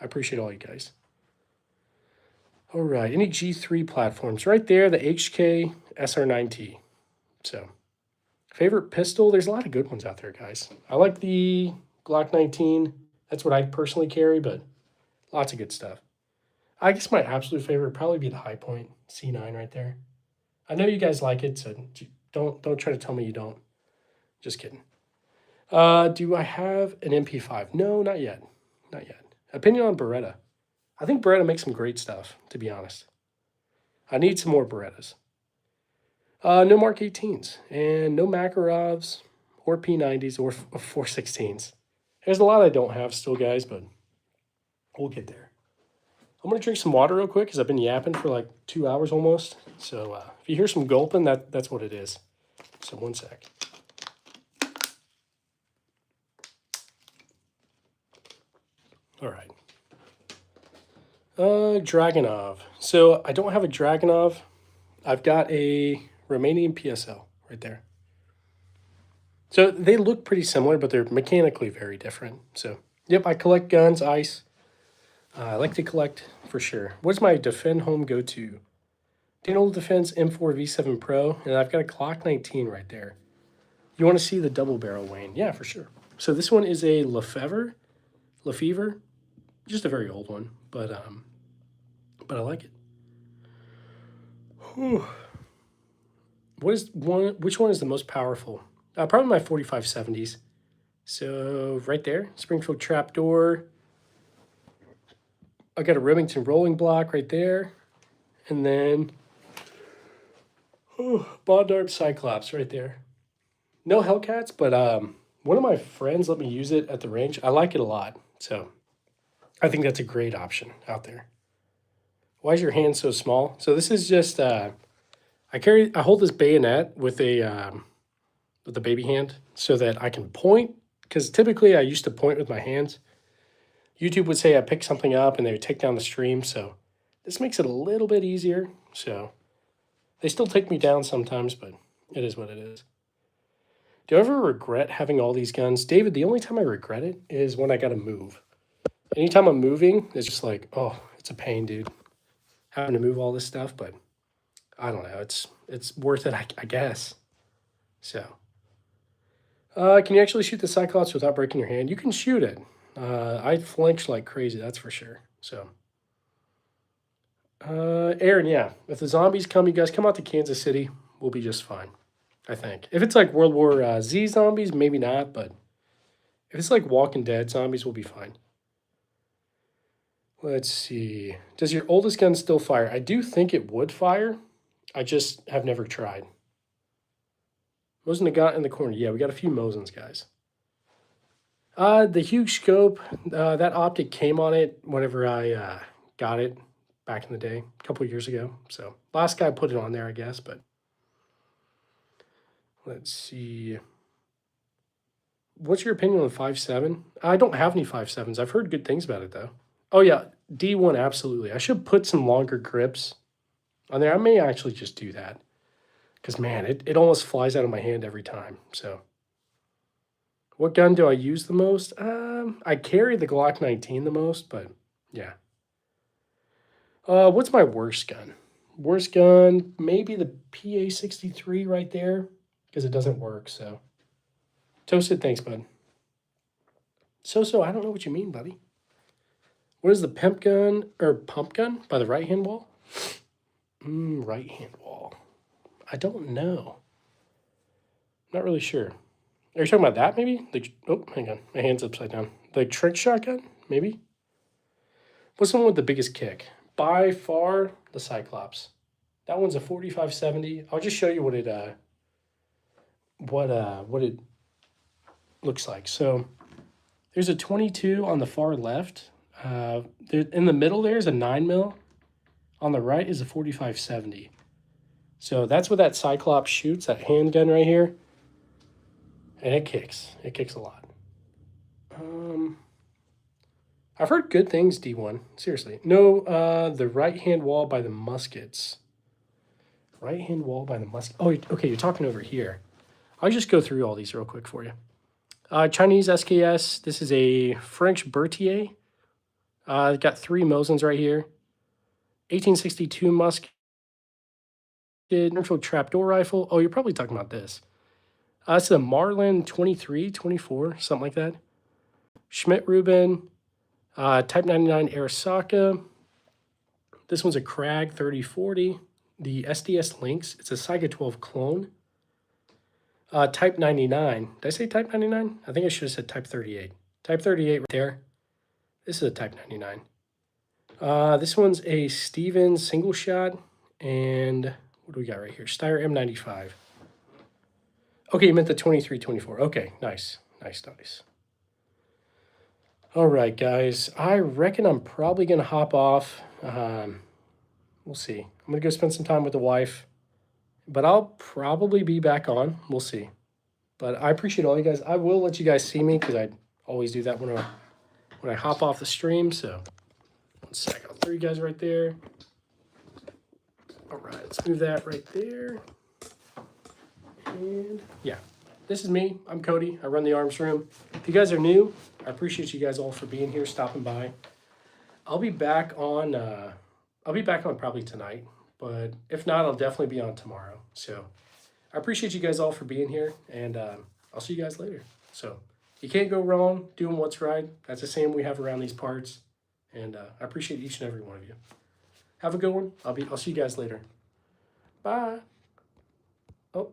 I appreciate all you guys. All right, any G3 platforms right there, the HK SR9T. So favorite pistol, there's a lot of good ones out there, guys. I like the Glock 19. That's what I personally carry, but lots of good stuff. I guess my absolute favorite would probably be the High Point C9 right there. I know you guys like it, so don't try to tell me you don't. Just kidding. Do I have an MP5? No, not yet. Not yet. Opinion on Beretta. I think Beretta makes some great stuff, to be honest. I need some more Berettas. No Mark 18s and no Makarovs or P90s or 416s. There's a lot I don't have still, guys, but we'll get there. I'm going to drink some water real quick because I've been yapping for like 2 hours almost. So if you hear some gulping, that's what it is. So one sec. All right. Dragunov. So I don't have a Dragunov. I've got a Romanian PSL right there. So they look pretty similar, but they're mechanically very different. So, yep, I collect guns, ice. I like to collect for sure. What's my Defend Home go-to? Daniel Defense M4 V7 Pro, and I've got a Glock 19 right there. You want to see the double barrel, Wayne? Yeah, for sure. So this one is a Lefevre, just a very old one, but I like it. Whew. Which one is the most powerful? Probably my 4570s. So right there, Springfield Trapdoor. I got a Remington rolling block right there. And then Bondarp Cyclops right there. No Hellcats, but one of my friends let me use it at the range. I like it a lot. So I think that's a great option out there. Why is your hand so small? So this is just I hold this bayonet with a baby hand so that I can point, because typically I used to point with my hands. YouTube would say I pick something up and they would take down the stream, so this makes it a little bit easier. So they still take me down sometimes, but it is what it is. Do I ever regret having all these guns? David, the only time I regret it is when I got to move. Anytime I'm moving, it's just like, oh, it's a pain, dude. Having to move all this stuff, but I don't know. It's worth it, I guess. So, can you actually shoot the Cyclops without breaking your hand? You can shoot it. I flinched like crazy, that's for sure. So, Aaron, yeah. If the zombies come, you guys come out to Kansas City. We'll be just fine, I think. If it's like World War Z zombies, maybe not, but if it's like Walking Dead zombies, we'll be fine. Let's see. Does your oldest gun still fire? I do think it would fire. I just have never tried. Mosin got in the corner. Yeah, we got a few Mosins, guys. The huge scope, that optic came on it whenever I got it back in the day, a couple of years ago. So last guy put it on there, I guess, but let's see. What's your opinion on 5.7? I don't have any 5.7s. I've heard good things about it, though. Oh, yeah, D1, absolutely. I should put some longer grips on there. I may actually just do that because, man, it almost flies out of my hand every time. So what gun do I use the most? I carry the Glock 19 the most, but yeah. What's my worst gun? Worst gun, maybe the PA-63 right there, because it doesn't work, so. Toasted, thanks, bud. So, I don't know what you mean, buddy. What is the pump gun by the right-hand wall? Right-hand wall. I don't know. Not really sure. Are you talking about that, maybe? Oh, hang on. My hand's upside down. The trick shotgun, maybe? What's the one with the biggest kick? By far, the Cyclops. That one's a 4570. I'll just show you what it looks like. So there's a 22 on the far left. In the middle there's a 9mm. On the right is a 4570. So that's what that Cyclops shoots, that handgun right here. And it kicks. It kicks a lot. I've heard good things, D1. Seriously. No, the right-hand wall by the muskets. Right-hand wall by the musket. Oh, okay, you're talking over here. I'll just go through all these real quick for you. Chinese SKS. This is a French Berthier. Got 3 Mosins right here. 1862 musket. Neutral trapdoor rifle. Oh, you're probably talking about this. It's a Marlin 23, 24, something like that. Schmidt-Rubin. Type 99 Arisaka. This one's a Krag 3040. The SDS Lynx. It's a Saiga 12 clone. Type 99. Did I say Type 99? I think I should have said Type 38. Type 38 right there. This is a Type 99. This one's a Stevens single shot. And what do we got right here? Steyr M95. Okay, you meant the 23-24. Okay, nice. Nice. All right, guys. I reckon I'm probably going to hop off. We'll see. I'm going to go spend some time with the wife. But I'll probably be back on. We'll see. But I appreciate all you guys. I will let you guys see me because I always do that when I hop off the stream. So, one sec. I'll throw you guys right there. All right, let's move that right there. And yeah, this is me. I'm Cody. I run the arms room. If you guys are new, I appreciate you guys all for being here, stopping by. I'll be back on probably tonight, but if not, I'll definitely be on tomorrow. So I appreciate you guys all for being here, and I'll see you guys later. So you can't go wrong doing what's right. That's the same we have around these parts, and I appreciate each and every one of you. Have a good one. I'll see you guys later. Bye. Oh.